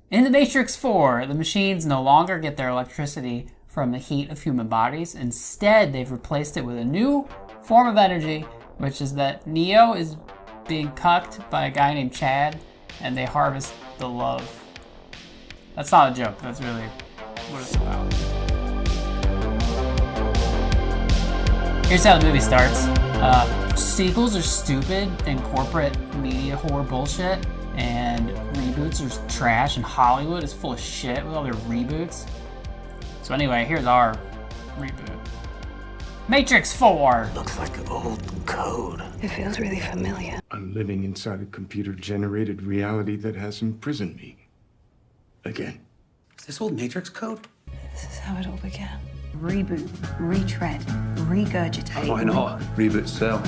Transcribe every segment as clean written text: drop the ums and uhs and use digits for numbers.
In The Matrix 4, the machines no longer get their electricity from the heat of human bodies. Instead, they've replaced it with a new form of energy, which is that Neo is being cucked by a guy named Chad, and they harvest the love. That's not a joke, that's really what it's about. Here's how the movie starts. Sequels are stupid and corporate media whore bullshit, and reboots are trash, and Hollywood is full of shit with all their reboots. So anyway, here's our reboot. Matrix 4! Looks like old code. It feels really familiar. I'm living inside a computer-generated reality that has imprisoned me. Again. Is this old Matrix code? This is how it all began. Reboot, retread, regurgitate. Why not? Reboot sell.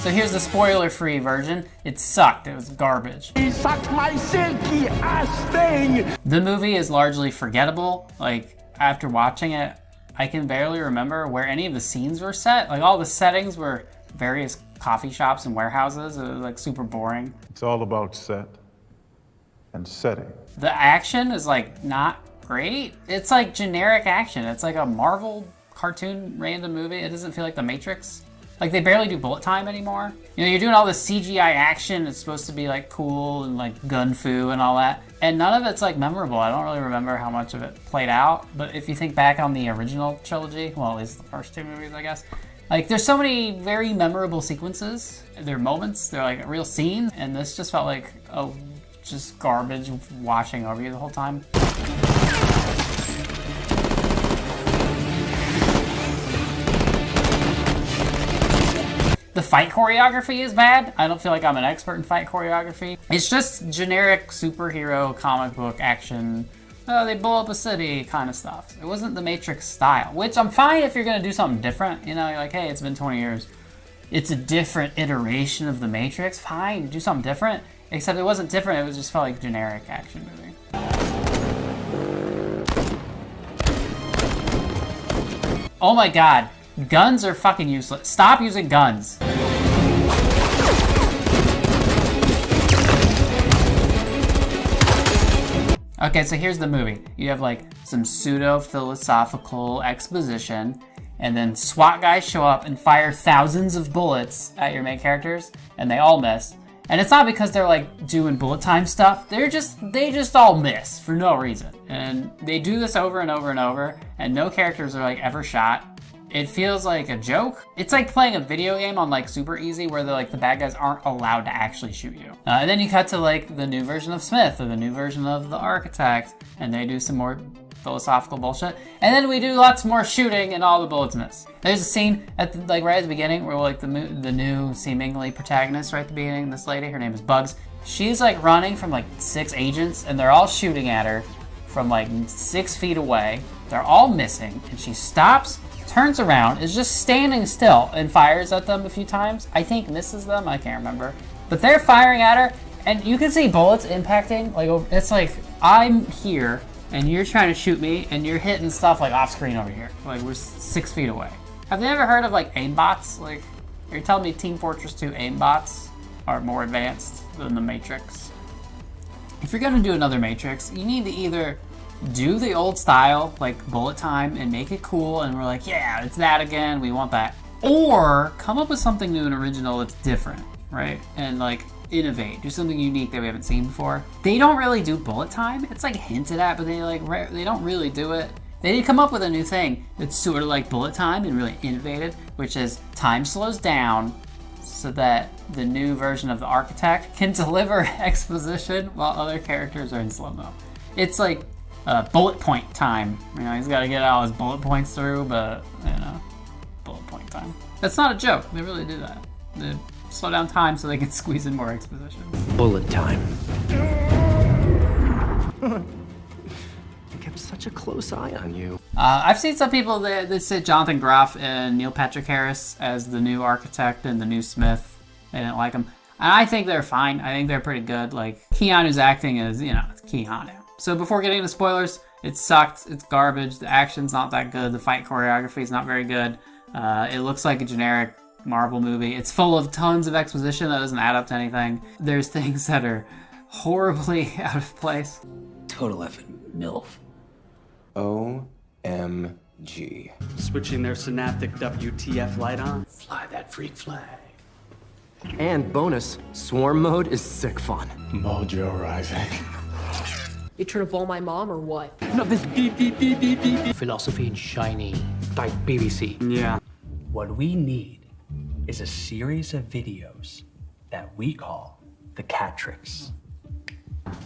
So here's the spoiler-free version. It sucked. It was garbage. He sucked my silky ass thing! The movie is largely forgettable. Like, after watching it, I can barely remember where any of the scenes were set. Like, all the settings were various coffee shops and warehouses. It was, like, super boring. It's all about set and setting. The action is, like, not great. It's, like, generic action. It's like a Marvel cartoon random movie. It doesn't feel like The Matrix. Like, they barely do bullet time anymore. You know, you're doing all this CGI action. It's supposed to be, like, cool and, like, gun fu and all that. And none of it's, like, memorable. I don't really remember how much of it played out. But if you think back on the original trilogy, well, at least the first two movies, I guess, like, there's so many very memorable sequences. They're moments. They're, like, real scenes. And this just felt like, just garbage washing over you the whole time. The fight choreography is bad. I don't feel like I'm an expert in fight choreography. It's just generic superhero comic book action. Oh, they blow up a city kind of stuff. It wasn't the Matrix style, which I'm fine if you're gonna do something different. You know, you're like, hey, it's been 20 years. It's a different iteration of the Matrix. Fine, do something different. Except it wasn't different, it was just felt like generic action movie. Oh my god. Guns are fucking useless. Stop using guns. Okay, so here's the movie. You have like some pseudo-philosophical exposition, and then SWAT guys show up and fire thousands of bullets at your main characters, and they all miss. And it's not because they're like doing bullet time stuff. They just all miss for no reason. And they do this over and over and over, and no characters are like ever shot. It feels like a joke. It's like playing a video game on like super easy where the bad guys aren't allowed to actually shoot you. And then you cut to like the new version of Smith or the new version of the Architect, and they do some more philosophical bullshit. And then we do lots more shooting and all the bullets miss. There's a scene at the, like right at the beginning where like the new seemingly protagonist right at the beginning, this lady, her name is Bugs. She's like running from like 6 agents and they're all shooting at her from like 6 feet away. They're all missing and she stops, turns around, is just standing still and fires at them a few times. I think misses them, I can't remember. But they're firing at her and you can see bullets impacting. Like it's like I'm here and you're trying to shoot me and you're hitting stuff like off screen over here. Like we're 6 feet away. Have they ever heard of like aimbots? Like, are you telling me Team Fortress 2 aimbots are more advanced than the Matrix? If you're gonna do another Matrix, you need to either do the old style, like bullet time, and make it cool, and we're like, yeah, it's that again, we want that. Or come up with something new and original that's different, right? And like innovate, do something unique that we haven't seen before. They don't really do bullet time. It's like hinted at, but they don't really do it. They did come up with a new thing that's sort of like bullet time and really innovative, which is time slows down so that the new version of the Architect can deliver exposition while other characters are in slow-mo. It's like bullet point time. You know, he's got to get all his bullet points through, but, you know, bullet point time. That's not a joke. They really do that. They slow down time so they can squeeze in more exposition. Bullet time. I kept such a close eye on you. I've seen some people that say Jonathan Groff and Neil Patrick Harris as the new Architect and the new Smith. They didn't like them. And I think they're fine. I think they're pretty good. Like, Keanu's acting is, you know, it's Keanu. So before getting into spoilers, it sucked. It's garbage. The action's not that good. The fight choreography is not very good. It looks like a generic Marvel movie. It's full of tons of exposition that doesn't add up to anything. There's things that are horribly out of place. Total effing MILF. OMG. Switching their synaptic WTF light on. Fly that freak flag. And bonus, swarm mode is sick fun. Mojo rising. You trying to ball my mom or what? No, this beep, beep, beep, beep, beep, beep. Philosophy in shiny, like BBC. Yeah. What we need is a series of videos that we call the cat tricks.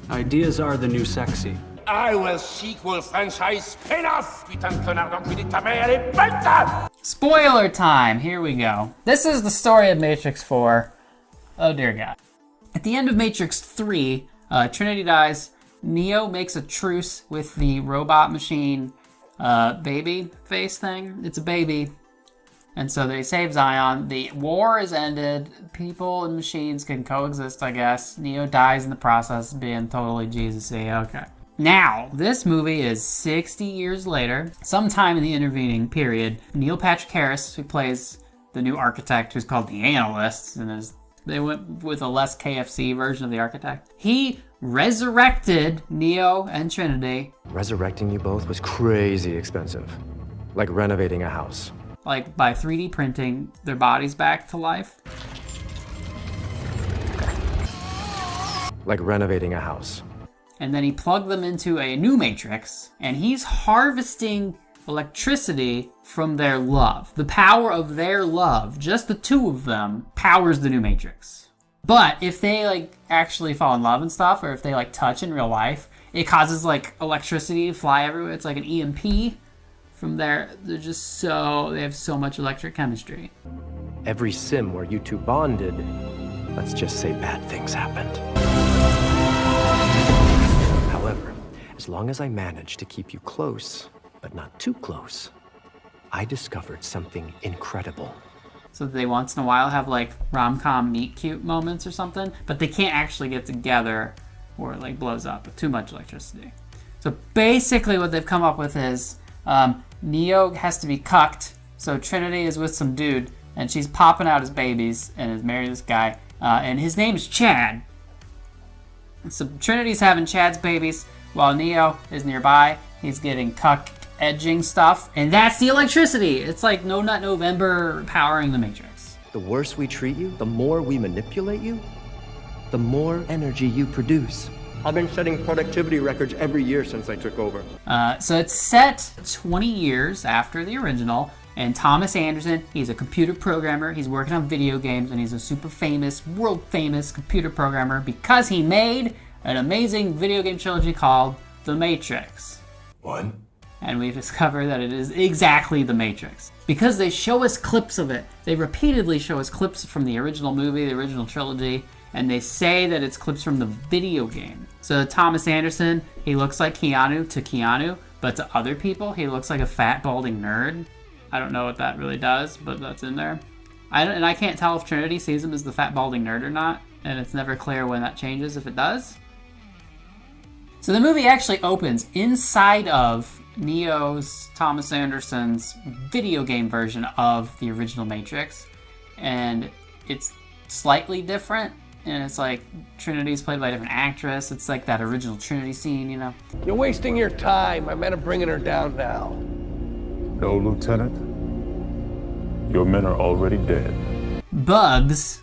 Ideas are the new sexy. I will sequel franchise spin-off. Putain de connard d'enculé de ta mère, elle est bête! Spoiler time, here we go. This is the story of Matrix 4. Oh dear God. At the end of Matrix 3, Trinity dies. Neo makes a truce with the robot machine baby face thing. It's a baby. And so they save Zion. The war is ended. People and machines can coexist, I guess. Neo dies in the process, being totally Jesus-y. Okay. Now, this movie is 60 years later. Sometime in the intervening period, Neil Patrick Harris, who plays the new architect, who's called the Analyst, and they went with a less KFC version of the architect. He resurrected Neo and Trinity. Resurrecting you both was crazy expensive. Like renovating a house. Like by 3D printing their bodies back to life. Like renovating a house. And then he plugged them into a new Matrix, and he's harvesting electricity from their love. The power of their love, just the two of them, powers the new Matrix. But if they like actually fall in love and stuff, or if they like touch in real life, it causes like electricity to fly everywhere. It's like an EMP. From there, they have so much electric chemistry. Every sim where you two bonded, let's just say bad things happened. However, as long as I managed to keep you close, but not too close, I discovered something incredible. So they once in a while have like rom-com meet-cute moments or something, but they can't actually get together or it like blows up with too much electricity. So basically what they've come up with is Neo has to be cucked. So Trinity is with some dude and she's popping out his babies and is married to this guy. And his name is Chad. So Trinity's having Chad's babies while Neo is nearby. He's getting cucked-edging stuff. And that's the electricity. It's like No Nut November powering the Matrix. The worse we treat you, the more we manipulate you, the more energy you produce. I've been setting productivity records every year since I took over. So it's set 20 years after the original, and Thomas Anderson, he's a computer programmer, he's working on video games, and he's a super famous, world famous computer programmer because he made an amazing video game trilogy called The Matrix. What? And we've discovered that it is exactly The Matrix. Because they show us clips of it. They repeatedly show us clips from the original movie, the original trilogy, and they say that it's clips from the video game. So Thomas Anderson, he looks like Keanu to Keanu, but to other people, he looks like a fat, balding nerd. I don't know what that really does, but that's in there. I can't tell if Trinity sees him as the fat, balding nerd or not, and it's never clear when that changes, if it does. So the movie actually opens inside of Neo's, Thomas Anderson's video game version of the original Matrix, and it's slightly different. And it's like Trinity's played by a different actress. It's like that original Trinity scene, you know? You're wasting your time. I'm men are bringing her down now. No, Lieutenant. Your men are already dead. Bugs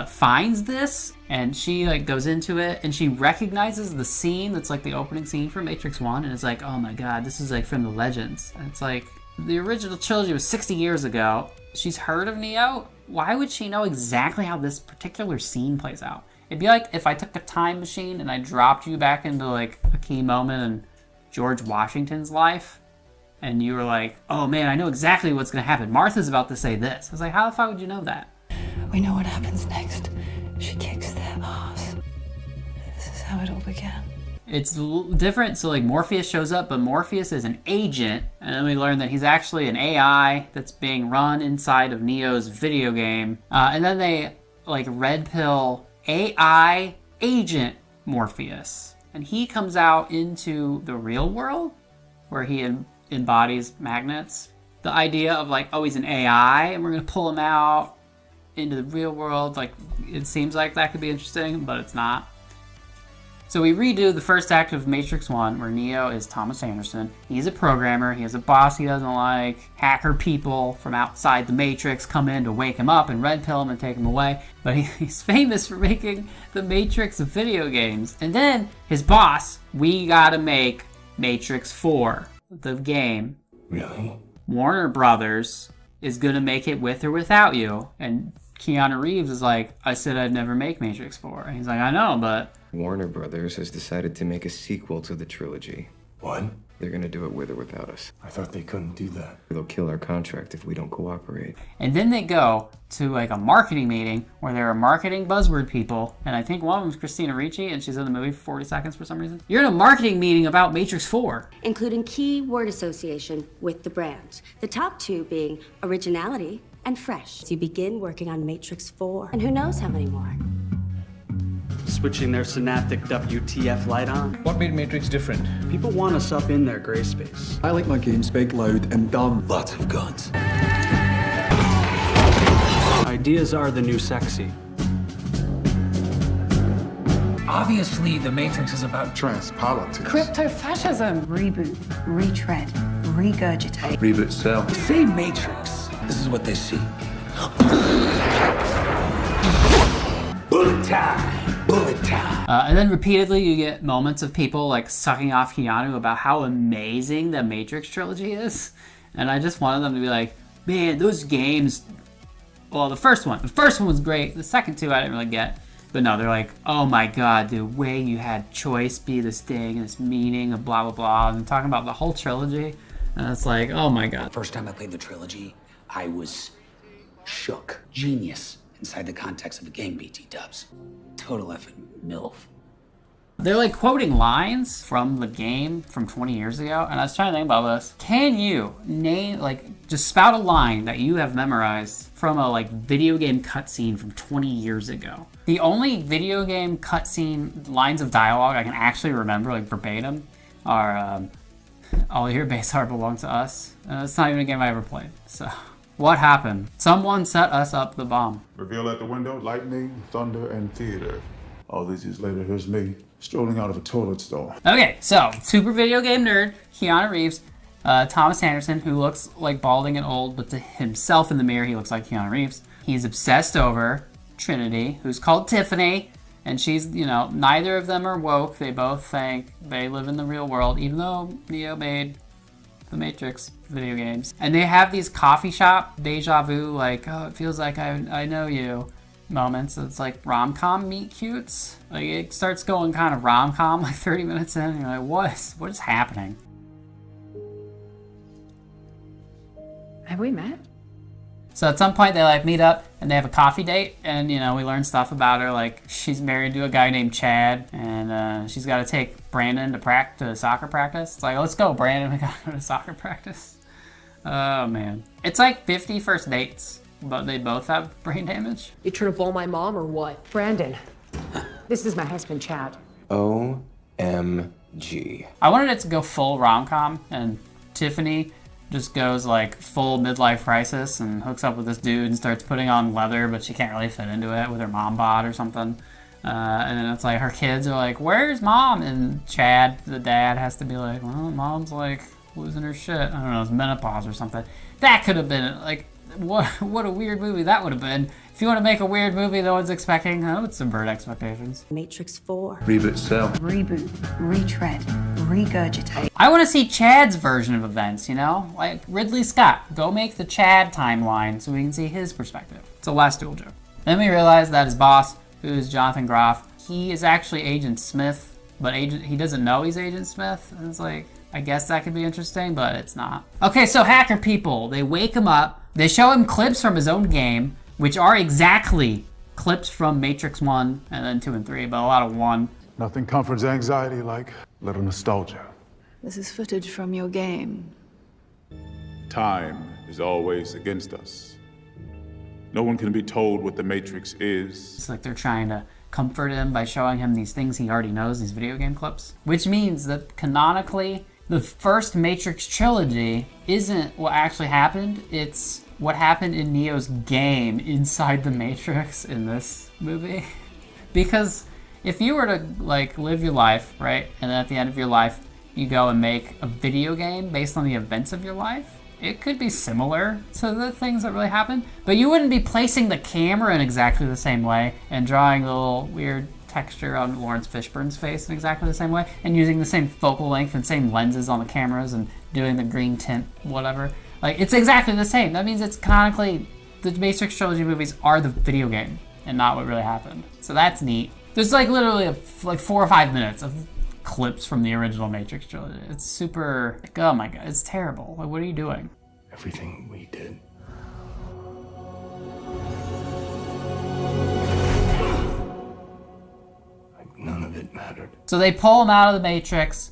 finds this, and she like goes into it, and she recognizes the scene that's like the opening scene for Matrix 1, and it's like, oh my god, this is like from the Legends. And it's like, the original trilogy was 60 years ago. She's heard of Neo. Why would she know exactly how this particular scene plays out? It'd be like if I took a time machine and I dropped you back into like a key moment in George Washington's life, and you were like, oh man, I know exactly what's gonna happen. Martha's about to say this. I was like, how the fuck would you know that? We know what happens next. She kicks their ass. This is how it all began. It's different. So like Morpheus shows up, but Morpheus is an agent, and then we learn that he's actually an AI that's being run inside of Neo's video game. And then they like red pill AI agent Morpheus, and he comes out into the real world where he embodies magnets the idea of like, oh, he's an AI and we're gonna pull him out into the real world, like it seems like that could be interesting, but it's not. So we redo the first act of Matrix 1, where Neo is Thomas Anderson. He's a programmer, he has a boss he doesn't like, hacker people from outside the Matrix come in to wake him up and red pill him and take him away. But he's famous for making the Matrix video games. And then his boss, we gotta make Matrix 4, the game. Really? Warner Brothers is gonna make it with or without you. And Keanu Reeves is like, I said I'd never make Matrix 4. And he's like, I know, but... Warner Brothers has decided to make a sequel to the trilogy. What? They're gonna do it with or without us. I thought they couldn't do that. They'll kill our contract if we don't cooperate. And then they go to like a marketing meeting where there are marketing buzzword people, and I think one of them is Christina Ricci, and she's in the movie for 40 seconds for some reason. You're in a marketing meeting about Matrix 4. Including key word association with the brand. The top two being originality and fresh. You begin working on Matrix 4, and who knows how many more. Switching their synaptic WTF light on. What made Matrix different? People want us up in their gray space. I like my games big, loud, and dumb. Lots of guns. Ideas are the new sexy. Obviously, the Matrix is about Trans-politics. Crypto-fascism. Reboot, retread, regurgitate. Reboot cell. Say Matrix. This is what they see. Bullet time. Bullet time. And then repeatedly you get moments of people like sucking off Keanu about how amazing the Matrix trilogy is. And I just wanted them to be like, man, those games... Well, the first one was great. The second two I didn't really get. But no, they're like, oh my god, the way you had choice be this thing and this meaning of blah, blah, blah. And talking about the whole trilogy. And it's like, oh my god. First time I played the trilogy, I was shook. Genius inside the context of a game, BT dubs. Total effing MILF. They're like quoting lines from the game from 20 years ago, and I was trying to think about this. Can you name, like, just spout a line that you have memorized from a like video game cutscene from 20 years ago? The only video game cutscene lines of dialogue I can actually remember, like verbatim, are all your base art belongs to us. It's not even a game I ever played, so. What happened? Someone set us up the bomb. Reveal at the window, lightning, thunder, and theater. All these years later, here's me, strolling out of a toilet stall. Okay, so, super video game nerd, Keanu Reeves, Thomas Anderson, who looks like balding and old, but to himself in the mirror, he looks like Keanu Reeves. He's obsessed over Trinity, who's called Tiffany, and she's, you know, neither of them are woke. They both think they live in the real world, even though Neo made the Matrix video games. And they have these coffee shop deja vu, like, oh, it feels like I know you moments. It's like rom-com meet cutes. Like, it starts going kind of rom-com like 30 minutes in, and you're like, what is happening? Have we met? So at some point they like meet up and they have a coffee date, and you know, we learn stuff about her, like she's married to a guy named Chad, and she's got to take Brandon to soccer practice. It's like, let's go Brandon, we gotta go to soccer practice. Oh man. It's like 50 first dates, but they both have brain damage. You trying to blow my mom or what? Brandon, this is my husband, Chad. OMG. I wanted it to go full rom-com, and Tiffany just goes like full midlife crisis and hooks up with this dude and starts putting on leather, but she can't really fit into it with her mom bod or something. And then it's like her kids are like, where's mom? And Chad, the dad, has to be like, well, mom's like losing her shit. I don't know, it's menopause or something. That could have been like, what a weird movie that would have been. If you want to make a weird movie no one's expecting, I would subvert expectations. Matrix 4. Reboot cell. Reboot, retread, regurgitate. I want to see Chad's version of events, you know? Like Ridley Scott. Go make the Chad timeline so we can see his perspective. It's a last dual joke. Then we realize that his boss, who is Jonathan Groff, he is actually Agent Smith, but he doesn't know he's Agent Smith. And it's like, I guess that could be interesting, but it's not. Okay, so hacker people, they wake him up. They show him clips from his own game, which are exactly clips from Matrix 1 and then 2 and 3, but a lot of 1. Nothing comforts anxiety like a little nostalgia. This is footage from your game. Time is always against us. No one can be told what the Matrix is. It's like they're trying to comfort him by showing him these things he already knows, these video game clips. Which means that canonically, The first Matrix trilogy isn't what actually happened, it's what happened in Neo's game inside the Matrix in this movie. Because if you were to like live your life, right, and then at the end of your life, you go and make a video game based on the events of your life, it could be similar to the things that really happened, but you wouldn't be placing the camera in exactly the same way and drawing the little weird texture on Lawrence Fishburne's face in exactly the same way and using the same focal length and same lenses on the cameras and doing the green tint, whatever. Like, it's exactly the same. That means it's canonically, the Matrix trilogy movies are the video game and not what really happened. So that's neat. There's like literally like 4 or 5 minutes of clips from the original Matrix trilogy. It's super, like, oh my god, it's terrible. Like, what are you doing? Everything we did. Like, none of it mattered. So they pull him out of the Matrix.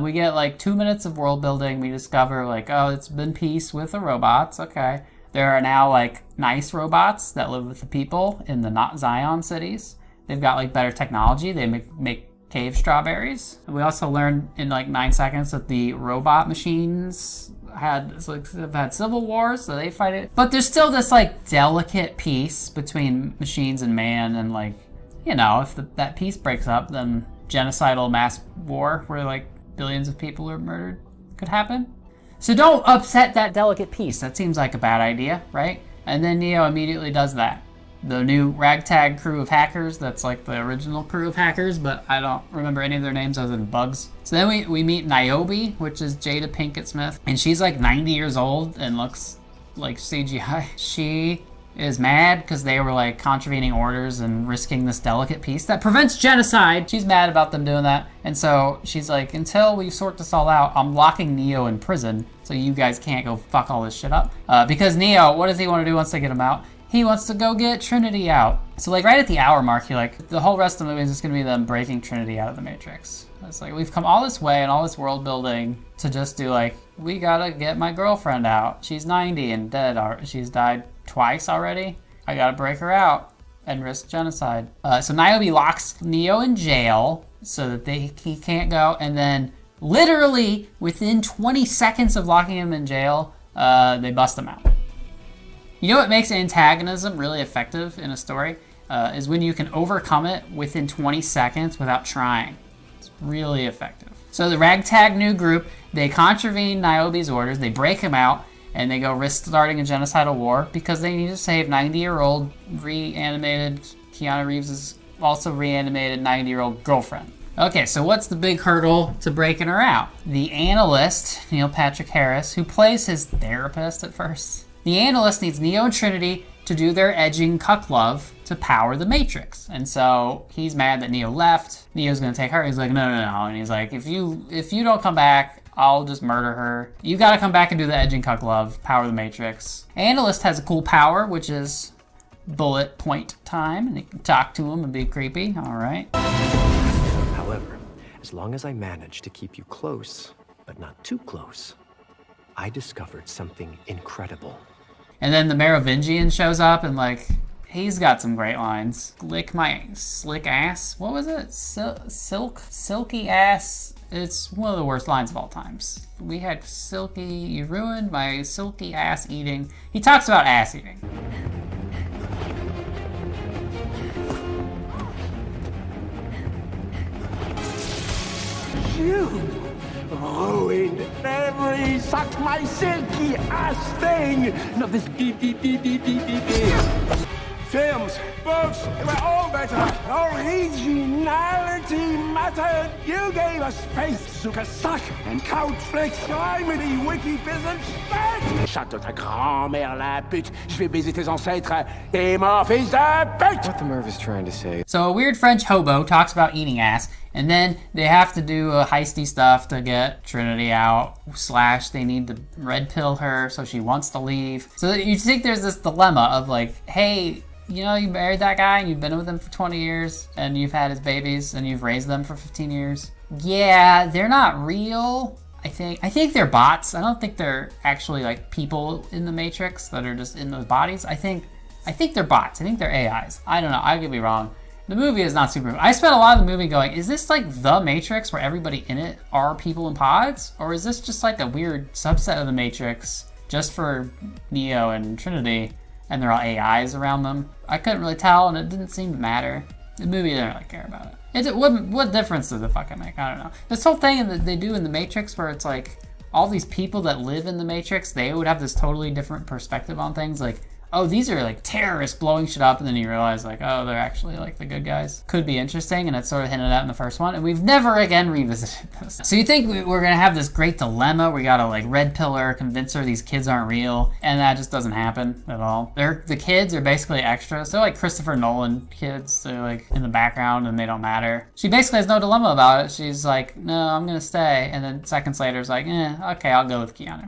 We get like 2 minutes of world building. We discover like, oh, it's been peace with the robots. Okay. There are now like nice robots that live with the people in the not Zion cities. They've got like better technology. They make cave strawberries. We also learned in like 9 seconds that the robot machines have had civil wars, so they fight it. But there's still this like delicate peace between machines and man, and like, you know, if that peace breaks up, then genocidal mass war where like billions of people are murdered could happen. So don't upset that delicate peace. That seems like a bad idea, right? And then Neo immediately does that. The new ragtag crew of hackers, that's like the original crew of hackers, but I don't remember any of their names other than bugs. So then we meet Niobe, which is Jada Pinkett Smith, and she's like 90 years old and looks like CGI. She is mad because they were like contravening orders and risking this delicate peace that prevents genocide. She's mad about them doing that. And so she's like, until we sort this all out, I'm locking Neo in prison so you guys can't go fuck all this shit up. Because Neo, what does he want to do once they get him out? He wants to go get Trinity out. So like right at the hour mark, you're like, the whole rest of the movie is just gonna be them breaking Trinity out of the Matrix. It's like, we've come all this way and all this world building to just do like, we gotta get my girlfriend out. She's 90 and dead. She's died twice already. I gotta break her out and risk genocide. So Niobe locks Neo in jail so that he can't go. And then literally within 20 seconds of locking him in jail, they bust him out. You know what makes antagonism really effective in a story? Is when you can overcome it within 20 seconds without trying. It's really effective. So the ragtag new group, they contravene Niobe's orders, they break him out, and they go risk starting a genocidal war because they need to save 90-year-old reanimated, Keanu Reeves' also reanimated 90-year-old girlfriend. Okay, so what's the big hurdle to breaking her out? The analyst, Neil Patrick Harris, who plays his therapist at first. The analyst needs Neo and Trinity to do their edging cuck love to power the Matrix. And so he's mad that Neo left. Neo's gonna take her. He's like, no. And he's like, if you don't come back, I'll just murder her. You gotta come back and do the edging cuck love, power the Matrix. Analyst has a cool power, which is bullet point time. And you can talk to him and be creepy, all right. However, as long as I manage to keep you close, but not too close, I discovered something incredible. And then the Merovingian shows up and like, he's got some great lines. Lick my slick ass. What was it? Silky ass. It's one of the worst lines of all times. We had silky, you ruined my silky ass eating. He talks about ass eating. You ruined every suck my silky ass thing. Not this beep. Films, books, they were all better. Originality mattered. You gave us space to suck and couch flicks. Comedy, wiki, peasant, spec. Shut ta grand-mère la pute. Je vais baiser tes ancêtres. T'es mon fils de pute. What the Merv is trying to say. So a weird French hobo talks about eating ass, and then they have to do heisty stuff to get Trinity out, / they need to red pill her so she wants to leave. So you think there's this dilemma of like, hey, you know, you married that guy and you've been with him for 20 years and you've had his babies and you've raised them for 15 years. Yeah, they're not real. I think they're bots. I don't think they're actually like people in the Matrix that are just in those bodies. I think they're bots. I think they're AIs. I don't know. I could be wrong. The movie is not super... I spent a lot of the movie going, is this like the Matrix where everybody in it are people in pods? Or is this just like a weird subset of the Matrix just for Neo and Trinity and they're all AIs around them? I couldn't really tell and it didn't seem to matter. The movie didn't really care about it. What difference does it fucking make? I don't know. This whole thing that they do in the Matrix where it's like all these people that live in the Matrix, they would have this totally different perspective on things. Like, oh, these are like terrorists blowing shit up, and then you realize like, oh, they're actually like the good guys. Could be interesting, and it's sort of hinted at in the first one, and we've never again revisited this. So you think we're gonna have this great dilemma, we gotta like red pill her, convince her these kids aren't real, and that just doesn't happen at all. The kids are basically extras. They're like Christopher Nolan kids. They're like in the background and they don't matter. She basically has no dilemma about it. She's like, no, I'm gonna stay, and then seconds later is like, okay, I'll go with Keanu.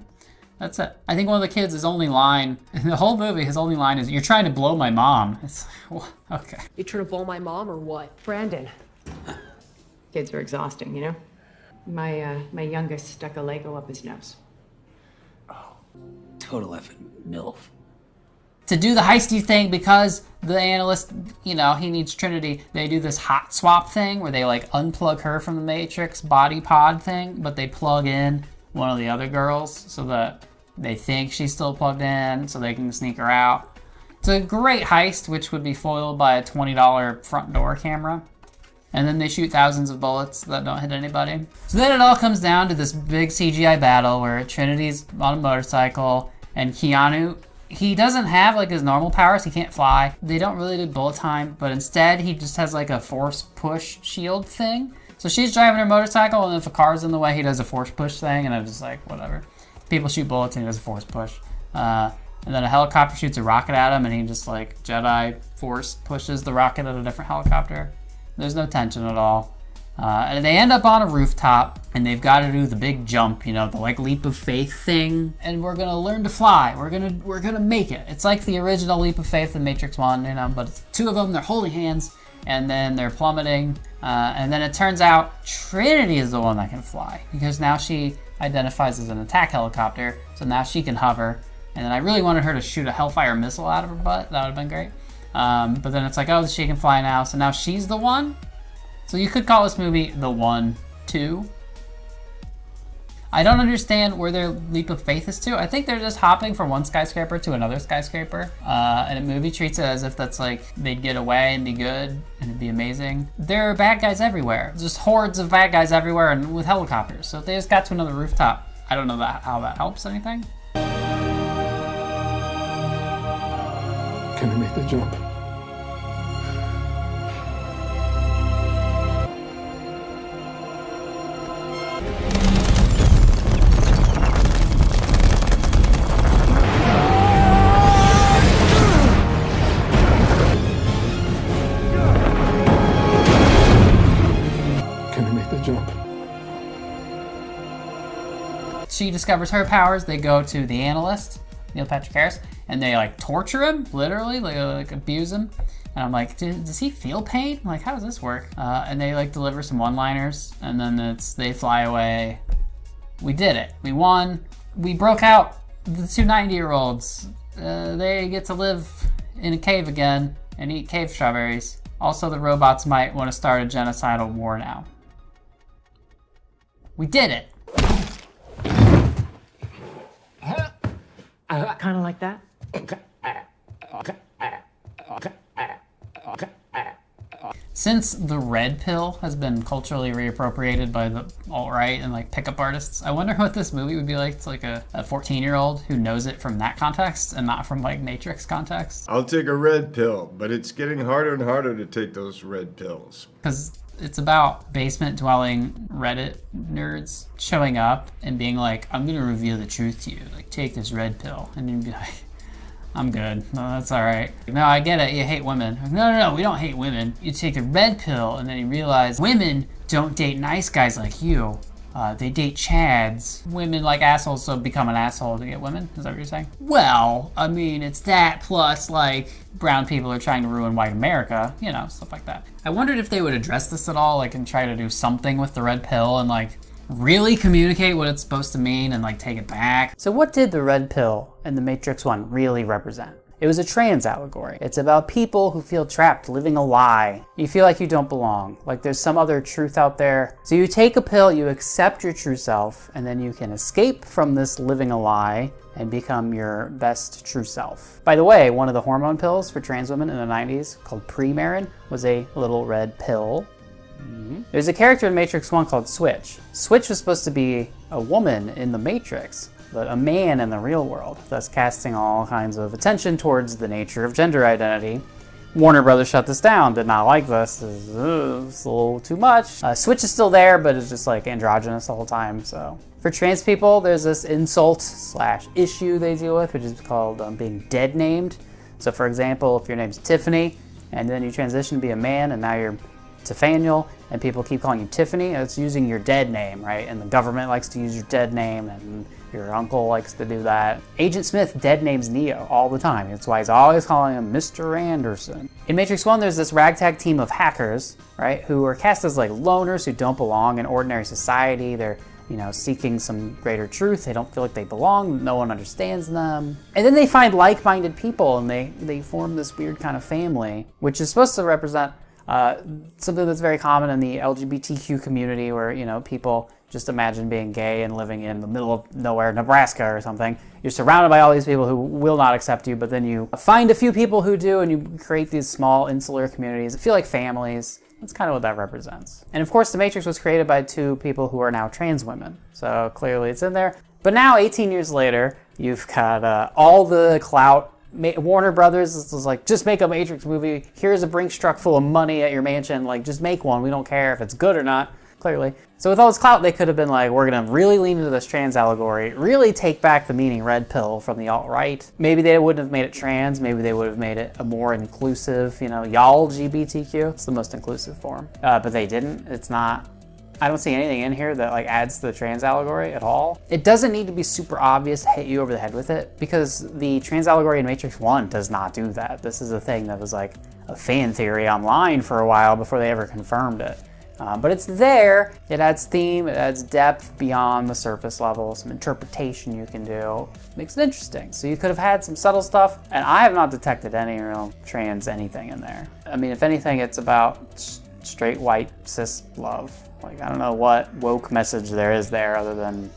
That's it. I think one of the kids, his only line, in the whole movie, his only line is, you're trying to blow my mom. It's like, okay. You trying to blow my mom or what? Brandon. Kids are exhausting, you know? My youngest stuck a Lego up his nose. Total effing MILF. To do the heisty thing, because the analyst, you know, he needs Trinity, they do this hot swap thing where they like unplug her from the Matrix body pod thing, but they plug in one of the other girls so that they think she's still plugged in so they can sneak her out. It's a great heist, which would be foiled by a $20 front door camera. And then they shoot thousands of bullets that don't hit anybody. So then it all comes down to this big CGI battle where Trinity's on a motorcycle and Keanu, he doesn't have like his normal powers, he can't fly. They don't really do bullet time, but instead he just has like a force push shield thing. So she's driving her motorcycle, and if a car's in the way, he does a force push thing, and I'm just like, whatever. People shoot bullets, and he does a force push. And then a helicopter shoots a rocket at him, and he just like Jedi force pushes the rocket at a different helicopter. There's no tension at all. And they end up on a rooftop, and they've got to do the big jump, you know, the like leap of faith thing. And we're gonna learn to fly. We're gonna make it. It's like the original leap of faith in Matrix 1, you know, but it's two of them, they're holding hands, and then they're plummeting. And then it turns out Trinity is the one that can fly because now she identifies as an attack helicopter, so now she can hover. And then I really wanted her to shoot a Hellfire missile out of her butt. That would have been great. But then it's like, oh, she can fly now, so now she's the one. So you could call this movie The One, 2. I don't understand where their leap of faith is to. I think they're just hopping from one skyscraper to another skyscraper. And the movie treats it as if that's like, they'd get away and be good and it'd be amazing. There are bad guys everywhere. Just hordes of bad guys everywhere and with helicopters. So if they just got to another rooftop, I don't know how that helps anything. Can I make the jump? She discovers her powers. They go to the analyst, Neil Patrick Harris, and they like torture him, literally, like abuse him. And I'm like, does he feel pain? I'm like, how does this work? And they like deliver some one-liners, and then they fly away. We did it. We won. We broke out the two 90-year-olds. They get to live in a cave again and eat cave strawberries. Also, the robots might want to start a genocidal war now. We did it. Kind of like that. Since the red pill has been culturally reappropriated by the alt-right and like pickup artists, I wonder what this movie would be like to like a 14-year-old who knows it from that context and not from like Matrix context. I'll take a red pill, but it's getting harder and harder to take those red pills. Because it's about basement-dwelling Reddit nerds showing up and being like, I'm gonna reveal the truth to you. Like, take this red pill. And you'd be like, I'm good. No, that's all right. No, I get it. You hate women. Like, no, we don't hate women. You take the red pill, and then you realize women don't date nice guys like you. They date Chads. Women like assholes, so become an asshole to get women. Is that what you're saying? Well, I mean, it's that plus like brown people are trying to ruin white America, you know, stuff like that. I wondered if they would address this at all, like, and try to do something with the red pill and like really communicate what it's supposed to mean and like take it back. So what did the red pill and the Matrix 1 really represent? It was a trans allegory. It's about people who feel trapped, living a lie. You feel like you don't belong, like there's some other truth out there. So you take a pill, you accept your true self, and then you can escape from this living a lie and become your best true self. By the way, one of the hormone pills for trans women in the 90s, called Premarin, was a little red pill. There's a character in Matrix 1 called Switch. Switch was supposed to be a woman in the Matrix, but a man in the real world, thus casting all kinds of attention towards the nature of gender identity. Warner Brothers shut this down, did not like this. It's a little too much. Switch is still there, but it's just like androgynous the whole time, so. For trans people, there's this insult/issue they deal with, which is called being dead named. So for example, if your name's Tiffany, and then you transition to be a man, and now you're tiffaniel, and people keep calling you Tiffany, it's using your dead name, right? And the government likes to use your dead name, and your uncle likes to do that. Agent Smith dead names Neo all the time. That's why he's always calling him Mr. Anderson. In Matrix 1, there's this ragtag team of hackers, right, who are cast as like loners who don't belong in ordinary society. They're, you know, seeking some greater truth. They don't feel like they belong. No one understands them. And then they find like-minded people, and they form this weird kind of family, which is supposed to represent something that's very common in the LGBTQ community, where, you know, people just imagine being gay and living in the middle of nowhere, Nebraska or something. You're surrounded by all these people who will not accept you, but then you find a few people who do, and you create these small insular communities that feel like families. That's kind of what that represents. And of course, The Matrix was created by two people who are now trans women, so clearly it's in there. But now, 18 years later, you've got all the clout. Warner Brothers was like, just make a Matrix movie. Here's a Brinks truck full of money at your mansion. Like, just make one. We don't care if it's good or not, clearly. So with all this clout, they could have been like, we're going to really lean into this trans allegory, really take back the meaning red pill from the alt-right. Maybe they wouldn't have made it trans. Maybe they would have made it a more inclusive, you know, y'all GBTQ. It's the most inclusive form. But they didn't. It's not. I don't see anything in here that like adds to the trans allegory at all. It doesn't need to be super obvious to hit you over the head with it, because the trans allegory in Matrix 1 does not do that. This is a thing that was like a fan theory online for a while before they ever confirmed it. But it's there. It adds theme, it adds depth beyond the surface level, some interpretation you can do. Makes it interesting. So you could have had some subtle stuff, and I have not detected any real trans anything in there. I mean, if anything, it's about straight white cis love. Like, I don't know what woke message there is there other than,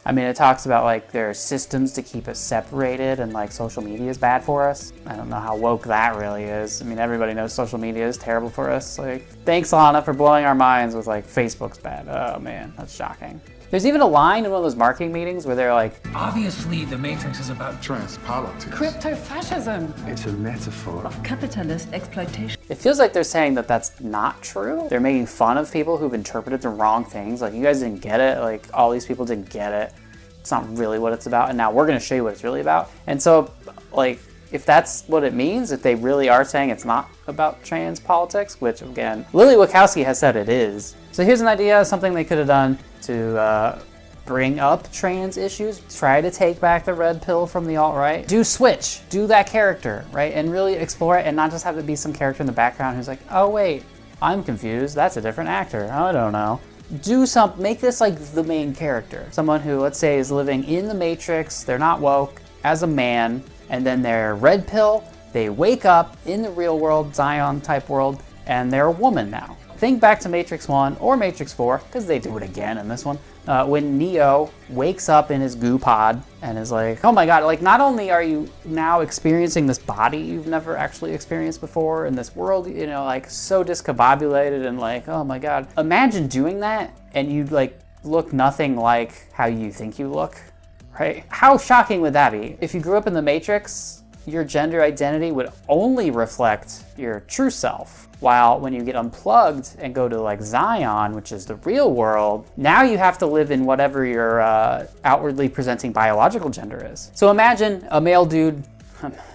I mean, it talks about like there are systems to keep us separated, and like social media is bad for us. I don't know how woke that really is. I mean, everybody knows social media is terrible for us. Like, thanks Lana for blowing our minds with like Facebook's bad. Oh man, that's shocking. There's even a line in one of those marketing meetings where they're like, obviously the Matrix is about trans politics. Crypto-fascism. It's a metaphor Of capitalist exploitation. it feels like they're saying that that's not true. They're making fun of people who've interpreted the wrong things. Like, you guys didn't get it. Like, all these people didn't get it. It's not really what it's about. And now we're going to show you what it's really about. And so, like, if that's what it means, if they really are saying it's not about trans politics, which again, Lana Wachowski has said it is. So here's an idea, something they could have done to bring up trans issues, try to take back the red pill from the alt-right. Do Switch, do that character, right? And really explore it, and not just have it be some character in the background who's like, oh wait, I'm confused, that's a different actor, I don't know. Do something, make this like the main character. Someone who, let's say, is living in the Matrix, they're not woke, as a man, and then they're red pill, they wake up in the real world, Zion type world, and they're a woman now. Think back to Matrix 1 or Matrix 4, because they do it again in this one, when Neo wakes up in his goo pod and is like, oh my god, like, not only are you now experiencing this body you've never actually experienced before in this world, you know, like, so discombobulated and like, oh my god. Imagine doing that and you like look nothing like how you think you look, right? How shocking would that be? If you grew up in the Matrix, your gender identity would only reflect your true self. While when you get unplugged and go to like Zion, which is the real world, now you have to live in whatever your outwardly presenting biological gender is. So imagine a male dude,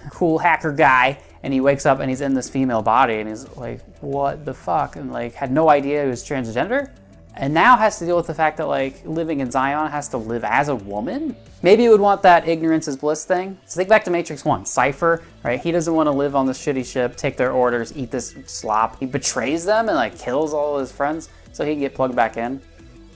cool hacker guy, and he wakes up and he's in this female body and he's like, what the fuck? And like had no idea he was transgender. And now has to deal with the fact that like living in Zion has to live as a woman. Maybe you would want that ignorance is bliss thing. So think back to Matrix 1, Cypher, right? He doesn't want to live on this shitty ship, take their orders, eat this slop. He betrays them and like kills all his friends so he can get plugged back in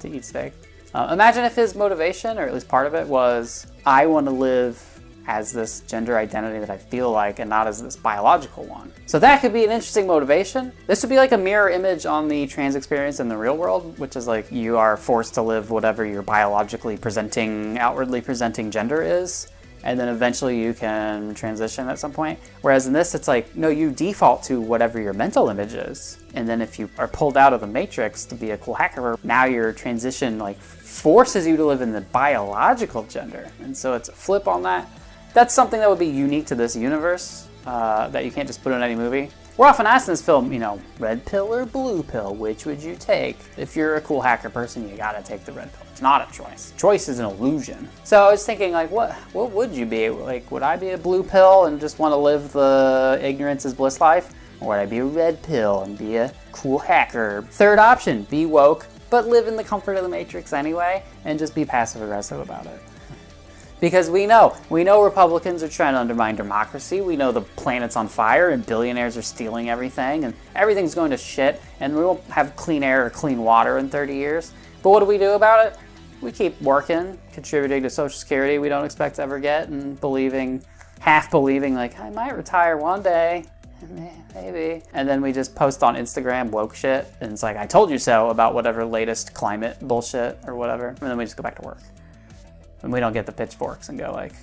to eat steak. Imagine if his motivation, or at least part of it, was, I want to live as this gender identity that I feel like, and not as this biological one. So that could be an interesting motivation. This would be like a mirror image on the trans experience in the real world, which is like you are forced to live whatever your biologically presenting, outwardly presenting gender is, and then eventually you can transition at some point. Whereas in this, it's like, no, you default to whatever your mental image is. And then if you are pulled out of the Matrix to be a cool hacker, now your transition like forces you to live in the biological gender. And so it's a flip on that. That's something that would be unique to this universe that you can't just put in any movie. We're often asked in this film, you know, red pill or blue pill, which would you take? If you're a cool hacker person, you gotta take the red pill. It's not a choice. Choice is an illusion. So I was thinking, like, what would you be? Like, would I be a blue pill and just want to live the ignorance is bliss life? Or would I be a red pill and be a cool hacker? Third option, be woke, but live in the comfort of the Matrix anyway, and just be passive aggressive about it. Because we know Republicans are trying to undermine democracy. We know the planet's on fire and billionaires are stealing everything and everything's going to shit and we won't have clean air or clean water in 30 years. But what do we do about it? We keep working, contributing to Social Security we don't expect to ever get, and half believing like, I might retire one day, maybe. And then we just post on Instagram woke shit and it's like, I told you so about whatever latest climate bullshit or whatever. And then we just go back to work. And we don't get the pitchforks and go like,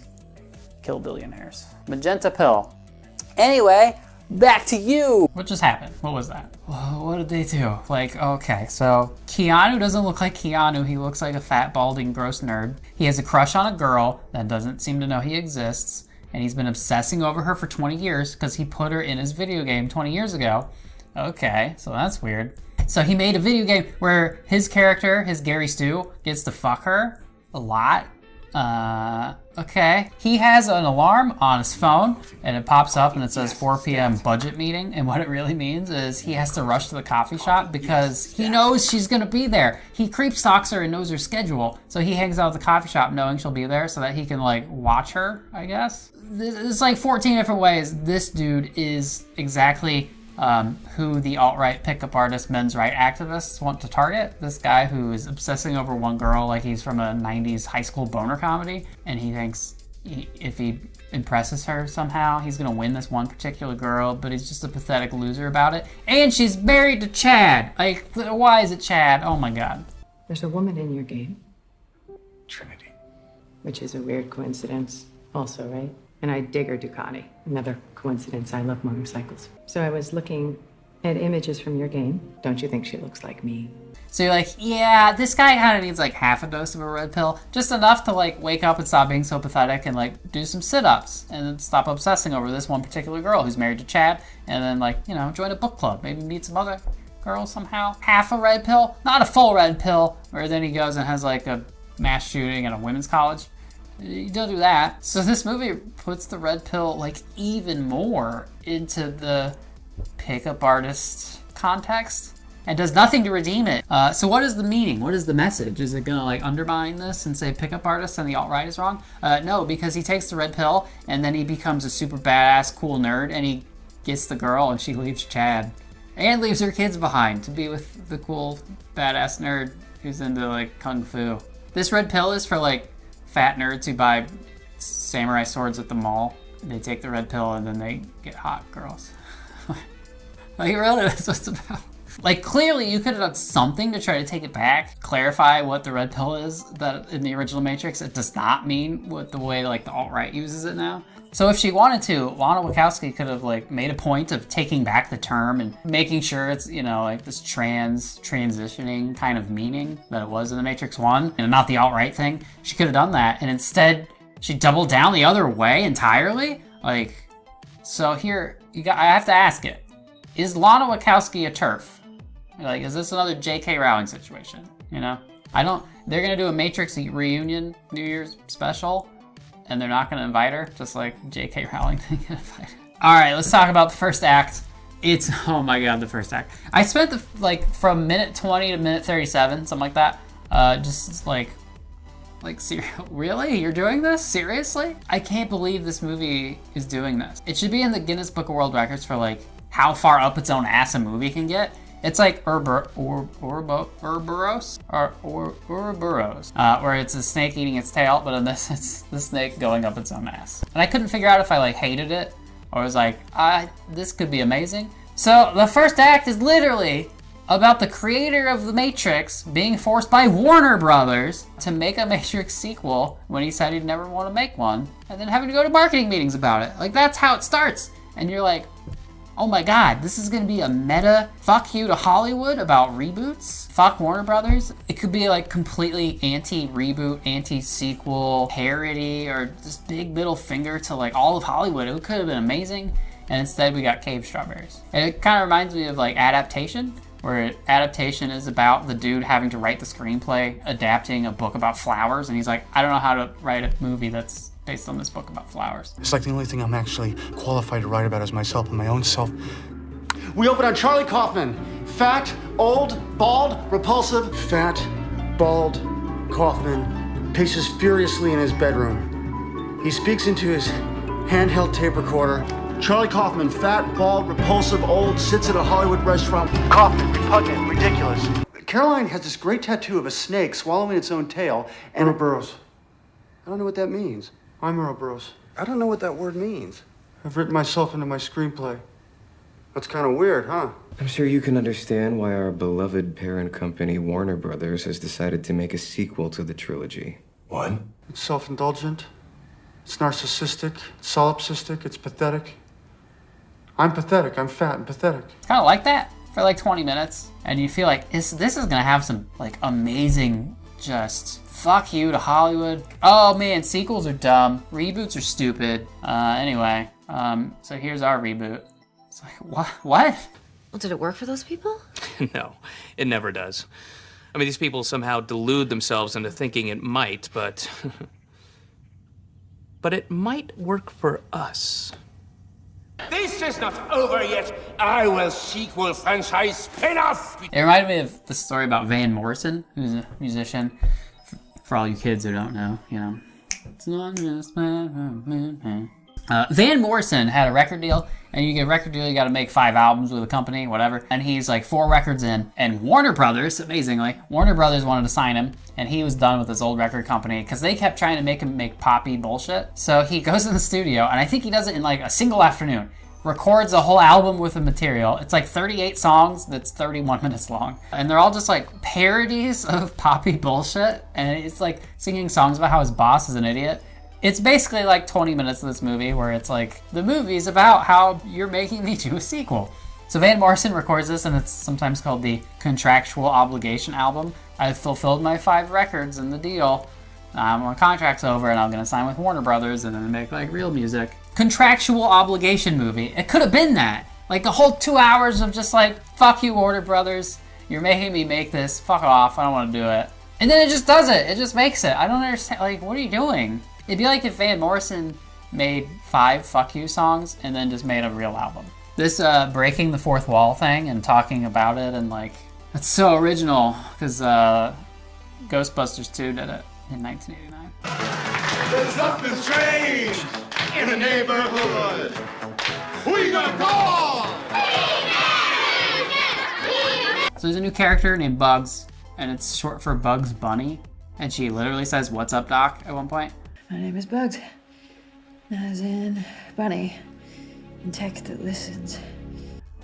kill billionaires. Magenta pill. Anyway, back to you. What just happened? What was that? What did they do? Like, okay, so Keanu doesn't look like Keanu. He looks like a fat, balding, gross nerd. He has a crush on a girl that doesn't seem to know he exists. And he's been obsessing over her for 20 years because he put her in his video game 20 years ago. Okay, so that's weird. So he made a video game where his character, his Gary Stu, gets to fuck her a lot. Okay. He has an alarm on his phone and it pops up and it says 4 p.m. budget meeting. And what it really means is he has to rush to the coffee shop because he knows she's gonna be there. He creep stalks her and knows her schedule. So he hangs out at the coffee shop knowing she'll be there so that he can like watch her, I guess. There's like 14 different ways. This dude is exactly who the alt-right pickup artist men's right activists want to target. This guy who is obsessing over one girl like he's from a 90s high school boner comedy, and he thinks if he impresses her somehow, he's gonna win this one particular girl, but he's just a pathetic loser about it. And she's married to Chad. Like, why is it Chad? Oh my god. There's a woman in your game. Trinity. Which is a weird coincidence also, right? And I dig her Ducati. Another coincidence, I love motorcycles. So I was looking at images from your game. Don't you think she looks like me? So you're like, yeah, this guy kind of needs like half a dose of a red pill. Just enough to like wake up and stop being so pathetic and like do some sit-ups and then stop obsessing over this one particular girl who's married to Chad, and then like, you know, join a book club. Maybe meet some other girls somehow. Half a red pill, not a full red pill, where then he goes and has like a mass shooting at a women's college. You don't do that. So this movie puts the red pill like even more into the pickup artist context and does nothing to redeem it. So what is the meaning? What is the message? Is it gonna like undermine this and say pickup artist and the alt-right is wrong? No, because he takes the red pill and then he becomes a super badass cool nerd and he gets the girl and she leaves Chad and leaves her kids behind to be with the cool badass nerd who's into like kung fu. This red pill is for like fat nerds who buy samurai swords at the mall. They take the red pill and then they get hot girls. Like, really, that's what it's about. Like, clearly you could have done something to try to take it back, clarify what the red pill is that in the original Matrix. It does not mean what the way like the alt-right uses it now. So if she wanted to, Lana Wachowski could have like made a point of taking back the term and making sure it's, you know, like this transitioning kind of meaning that it was in the Matrix 1 and not the alt-right thing. She could have done that, and instead she doubled down the other way entirely. Like, so here I have to ask it. Is Lana Wachowski a TERF? Like, is this another J.K. Rowling situation? You know? They're gonna do a Matrix reunion New Year's special, and they're not gonna invite her, just like J.K. Rowling didn't get invited. All right, let's talk about the first act. It's, oh my god, the first act. I spent from minute 20 to minute 37, something like that, just like, really? You're doing this? Seriously? I can't believe this movie is doing this. It should be in the Guinness Book of World Records for like how far up its own ass a movie can get. It's like Ouroboros, where it's a snake eating its tail, but in this, it's the snake going up its own ass. And I couldn't figure out if I like hated it or was like, this could be amazing. So the first act is literally about the creator of The Matrix being forced by Warner Brothers to make a Matrix sequel when he said he'd never want to make one, and then having to go to marketing meetings about it. Like, that's how it starts. And you're like, oh my God, this is gonna be a meta fuck you to Hollywood about reboots? Fuck Warner Brothers? It could be like completely anti-reboot, anti-sequel, parody, or just big middle finger to like all of Hollywood. It could have been amazing, and instead we got cave strawberries. And it kind of reminds me of like Adaptation, where Adaptation is about the dude having to write the screenplay adapting a book about flowers, and he's like, I don't know how to write a movie that's based on this book about flowers. It's like the only thing I'm actually qualified to write about is myself and my own self. We open on Charlie Kaufman. Fat, old, bald, repulsive. Fat, bald, Kaufman paces furiously in his bedroom. He speaks into his handheld tape recorder. Charlie Kaufman, fat, bald, repulsive, old, sits at a Hollywood restaurant. Kaufman, repugnant, ridiculous. Caroline has this great tattoo of a snake swallowing its own tail and Ouroboros. I don't know what that means. I'm Ouroboros. I don't know what that word means. I've written myself into my screenplay. That's kind of weird, huh? I'm sure you can understand why our beloved parent company, Warner Brothers, has decided to make a sequel to the trilogy. What? It's self-indulgent. It's narcissistic. It's solipsistic. It's pathetic. I'm pathetic. I'm fat and pathetic. Kind of like that for like 20 minutes, and you feel like this is gonna have some like amazing, just fuck you to Hollywood. Oh man, sequels are dumb, reboots are stupid. Anyway, so here's our reboot. It's like, what? Well, did it work for those people? No, it never does. I mean, these people somehow delude themselves into thinking it might, but it might work for us. This is not over yet. I will sequel franchise spin-off. It reminded me of the story about Van Morrison, who's a musician. For all you kids who don't know, you know. It's not just Van Morrison had a record deal, and you get a record deal, you gotta make 5 albums with a company, whatever. And he's like 4 records in, and Warner Brothers, amazingly, Warner Brothers wanted to sign him, and he was done with his old record company because they kept trying to make him make poppy bullshit. So he goes in the studio, and I think he does it in like a single afternoon. Records a whole album with the material. It's like 38 songs that's 31 minutes long. And they're all just like parodies of poppy bullshit. And it's like singing songs about how his boss is an idiot. It's basically like 20 minutes of this movie where it's like, the movie's about how you're making me do a sequel. So Van Morrison records this, and it's sometimes called the Contractual Obligation album. I've fulfilled my 5 records in the deal. My contract's over and I'm gonna sign with Warner Brothers and then make like real music. Contractual obligation movie. It could have been that. Like a whole 2 hours of just like, fuck you Warner Brothers, you're making me make this, fuck off, I don't wanna do it. And then it just does it, it just makes it. I don't understand, like, what are you doing? It'd be like if Van Morrison made 5 fuck you songs and then just made a real album. This breaking the fourth wall thing and talking about it and like, it's so original because Ghostbusters 2 did it in 1989. There's something strange in the neighborhood. Who you gonna call? So there's a new character named Bugs, and it's short for Bugs Bunny, and she literally says, "What's up, Doc?" at one point. My name is Bugs, as in Bunny, in text that listens.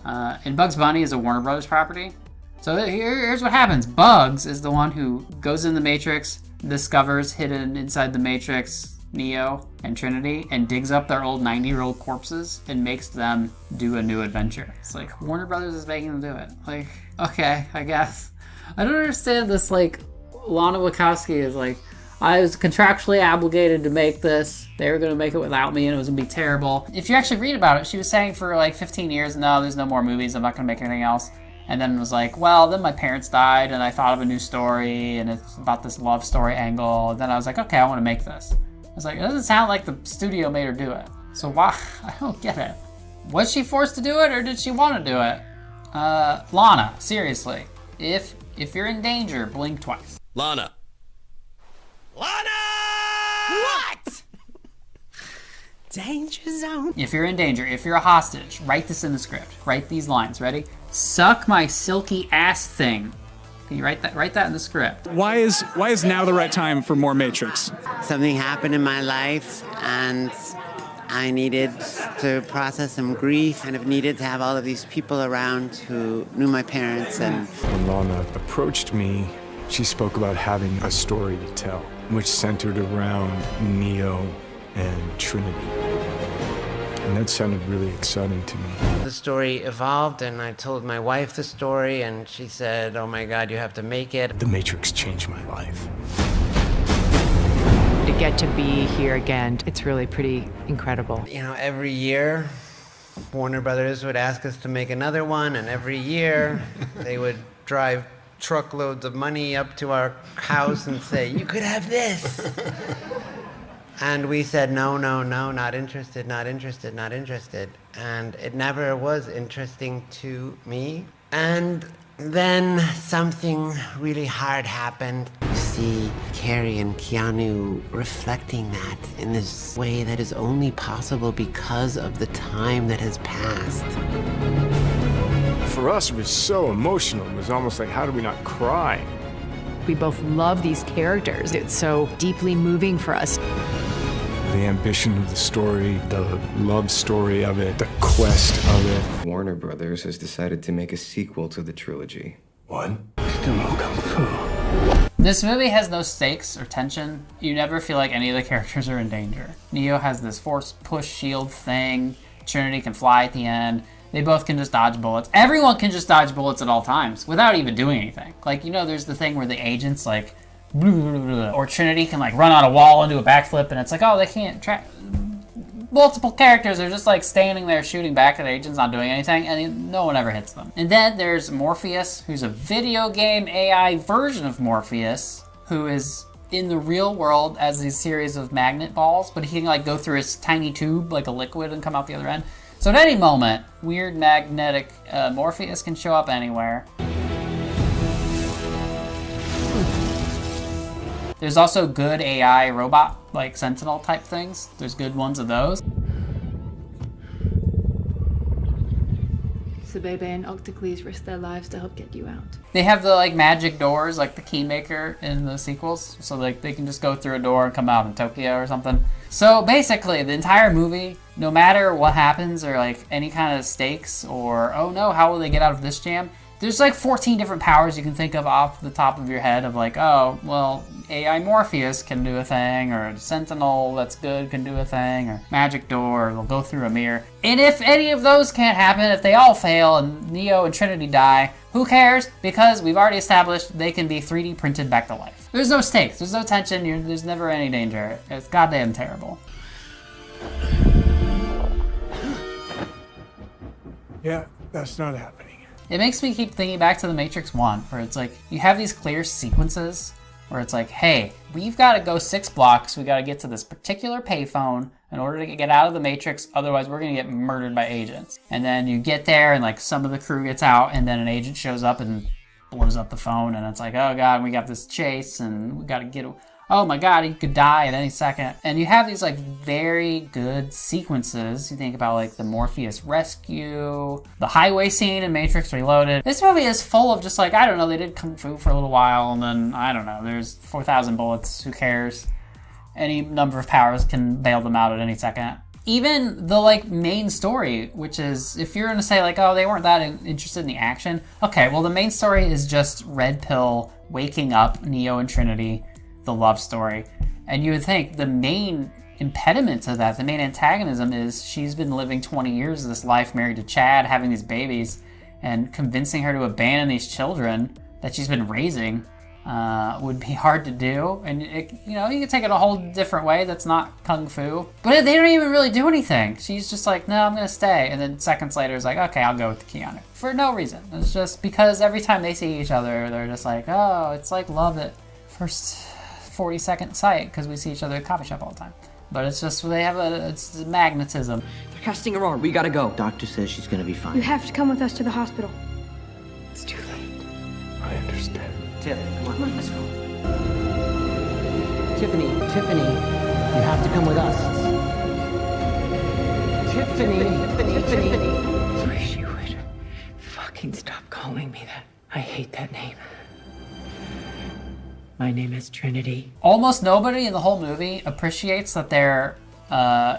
And Bugs Bunny is a Warner Brothers property. So here's what happens. Bugs is the one who goes in the Matrix, discovers hidden inside the Matrix Neo and Trinity, and digs up their old 90-year-old corpses and makes them do a new adventure. It's like, Warner Brothers is making them do it. Like, okay, I guess. I don't understand this, like, Lana Wachowski is like, I was contractually obligated to make this. They were going to make it without me, and it was going to be terrible. If you actually read about it, she was saying for like 15 years, no, there's no more movies, I'm not going to make anything else. And then was like, well, then my parents died, and I thought of a new story, and it's about this love story angle. And then I was like, okay, I want to make this. I was like, it doesn't sound like the studio made her do it. So why? I don't get it. Was she forced to do it, or did she want to do it? Lana, seriously, if you're in danger, blink twice. Lana! What? danger zone. If you're in danger, if you're a hostage, write this in the script. Write these lines. Ready? Suck my silky ass thing. Can you write that in the script? Why is now the right time for more Matrix? Something happened in my life, and I needed to process some grief. Kind of needed to have all of these people around who knew my parents. And When Lana approached me, she spoke about having a story to tell, which centered around Neo and Trinity. And that sounded really exciting to me. the story evolved, and I told my wife the story, and she said, "Oh my God, you have to make it." The Matrix changed my life. To get to be here again, it's really pretty incredible. You know, every year, Warner Brothers would ask us to make another one, and every year they would drive truckloads of money up to our house and say, "You could have this." And we said, no, no, no, not interested, not interested, not interested. And it never was interesting to me. And then something really hard happened. You see Carrie and Keanu reflecting that in this way that is only possible because of the time that has passed. For us, it was so emotional. It was almost like, how do we not cry? We both love these characters. It's so deeply moving for us. The ambition of the story, the love story of it, the quest of it. Warner Brothers has decided to make a sequel to the trilogy. What? Still no kung fu. This movie has no stakes or tension. You never feel like any of the characters are in danger. Neo has this force push shield thing. Trinity can fly at the end. They both can just dodge bullets. Everyone can just dodge bullets at all times without even doing anything. Like, you know, there's the thing where the agents, like, blah, blah, blah, or Trinity can, like, run on a wall and do a backflip, and it's like, oh, they can't track. Multiple characters are just, like, standing there shooting back at agents, not doing anything, and no one ever hits them. And then there's Morpheus, who's a video game AI version of Morpheus, who is in the real world as these series of magnet balls, but he can, like, go through his tiny tube, like a liquid, and come out the other end. So at any moment, weird magnetic Morpheus can show up anywhere. There's also good AI robot, like Sentinel type things. There's good ones of those. So Bebe and Octocles risk their lives to help get you out. They have the like magic doors, like the Keymaker in the sequels, so like they can just go through a door and come out in Tokyo or something. So basically, the entire movie, no matter what happens or like any kind of stakes or oh no, how will they get out of this jam? There's like 14 different powers you can think of off the top of your head of like, oh, well, AI Morpheus can do a thing, or Sentinel that's good can do a thing, or Magic Door, or they'll go through a mirror. And if any of those can't happen, if they all fail and Neo and Trinity die, who cares? Because we've already established they can be 3D printed back to life. There's no stakes, there's no tension, there's never any danger. It's goddamn terrible. Yeah, that's not happening. It makes me keep thinking back to the Matrix 1, where it's like, you have these clear sequences, where it's like, hey, we've got to go 6 blocks, we got to get to this particular payphone in order to get out of the Matrix, otherwise we're going to get murdered by agents. And then you get there, and like some of the crew gets out, and then an agent shows up and blows up the phone, and it's like, oh god, we got this chase, and we got to get... Oh my god, he could die at any second. And you have these like very good sequences. You think about like the Morpheus rescue, the highway scene in Matrix Reloaded. This movie is full of just like, I don't know, they did kung fu for a little while and then, I don't know, there's 4,000 bullets, who cares? Any number of powers can bail them out at any second. Even the like main story, which is, if you're gonna say like, oh, they weren't that interested in the action. Okay, well the main story is just Red Pill waking up Neo and Trinity, the love story. And you would think the main impediment to that, the main antagonism is she's been living 20 years of this life married to Chad, having these babies, and convincing her to abandon these children that she's been raising would be hard to do. And it, you know, you can take it a whole different way that's not kung fu. But they don't even really do anything. She's just like, no, I'm gonna stay. And then seconds later is like, okay, I'll go with Keanu. For no reason. It's just because every time they see each other, they're just like, oh, it's like love at first 40-second sight because we see each other at a coffee shop all the time. But it's just, they have it's magnetism. They're casting her on. We gotta go. Doctor says she's gonna be fine. You have to come with us to the hospital. It's too late. I understand. Tip, come on, let's go. Tiffany, you have to come with us. Tiffany. I wish you would fucking stop calling me that. I hate that name. My name is Trinity. Almost nobody in the whole movie appreciates that they're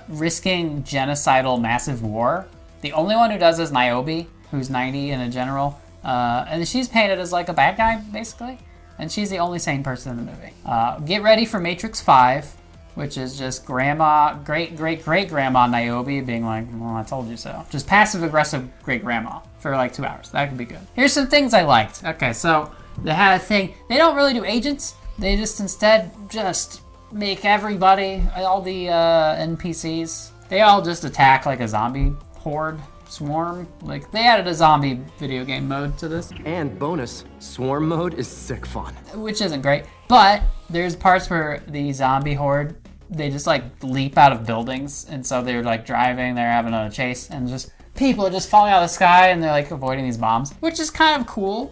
risking genocidal massive war. The only one who does is Niobe, who's 90 in a general. And she's painted as like a bad guy, basically. And she's the only sane person in the movie. Get ready for Matrix 5, which is just grandma, great-great-great-grandma Niobe being like, well, I told you so. Just passive-aggressive great-grandma for like 2 hours. That could be good. Here's some things I liked. Okay, so they had a thing. They don't really do agents. They just instead just make everybody, all the NPCs, they all just attack like a zombie horde. Swarm, like they added a zombie video game mode to this. And bonus, swarm mode is sick fun. Which isn't great, but there's parts where the zombie horde, they just like leap out of buildings, and so they're like driving, they're having a chase, and just people are just falling out of the sky, and they're like avoiding these bombs, which is kind of cool.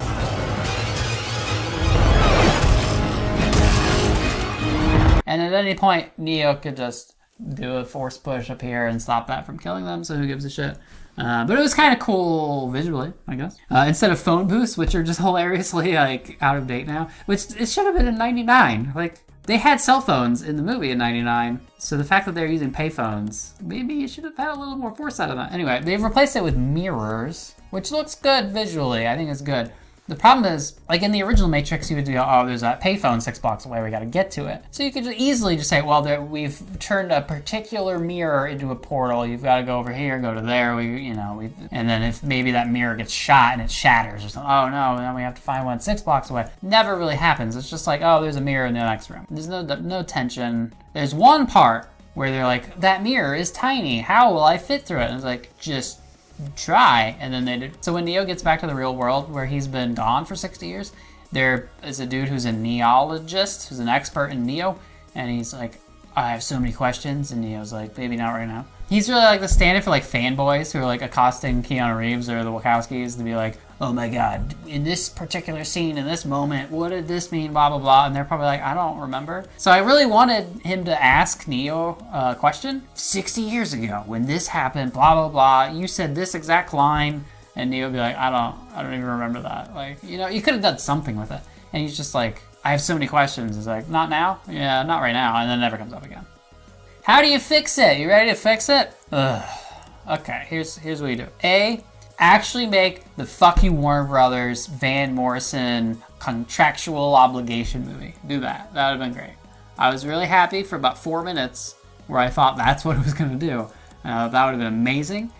And at any point, Neo could just do a force push up here and stop that from killing them, so who gives a shit? But it was kind of cool visually, I guess. Instead of phone booths, which are just hilariously like out of date now, which it should have been in '99. Like they had cell phones in the movie in '99, so the fact that they're using payphones, maybe you should have had a little more foresight on that. Anyway, they've replaced it with mirrors, which looks good visually. I think it's good. The problem is, like in the original Matrix, you would go, oh, there's that payphone 6 blocks away, we gotta get to it. So you could easily just say, well, we've turned a particular mirror into a portal, you've gotta go over here, go to there, and then if maybe that mirror gets shot and it shatters or something, oh no, then we have to find one 6 blocks away. Never really happens. It's just like, oh, there's a mirror in the next room. There's no tension. There's one part where they're like, that mirror is tiny, how will I fit through it? And it's like, just try, and then they did. So when Neo gets back to the real world where he's been gone for 60 years, there is a dude who's a neologist, who's an expert in Neo, and he's like, I have so many questions, and Neo's like, maybe not right now. He's really like the stand-in for like fanboys who are like accosting Keanu Reeves or the Wachowskis to be like, oh my god, in this particular scene, in this moment, what did this mean, blah, blah, blah, and they're probably like, I don't remember. So I really wanted him to ask Neo a question. 60 years ago, when this happened, blah, blah, blah, you said this exact line, and Neo would be like, I don't even remember that. Like, you know, you could have done something with it. And he's just like, I have so many questions. He's like, not now? Yeah, not right now, and then it never comes up again. How do you fix it? You ready to fix it? Ugh. Okay, here's what you do. A, actually make the fuck you Warner Brothers, Van Morrison contractual obligation movie. Do that. That would have been great. I was really happy for about 4 minutes where I thought that's what it was going to do. That would have been amazing.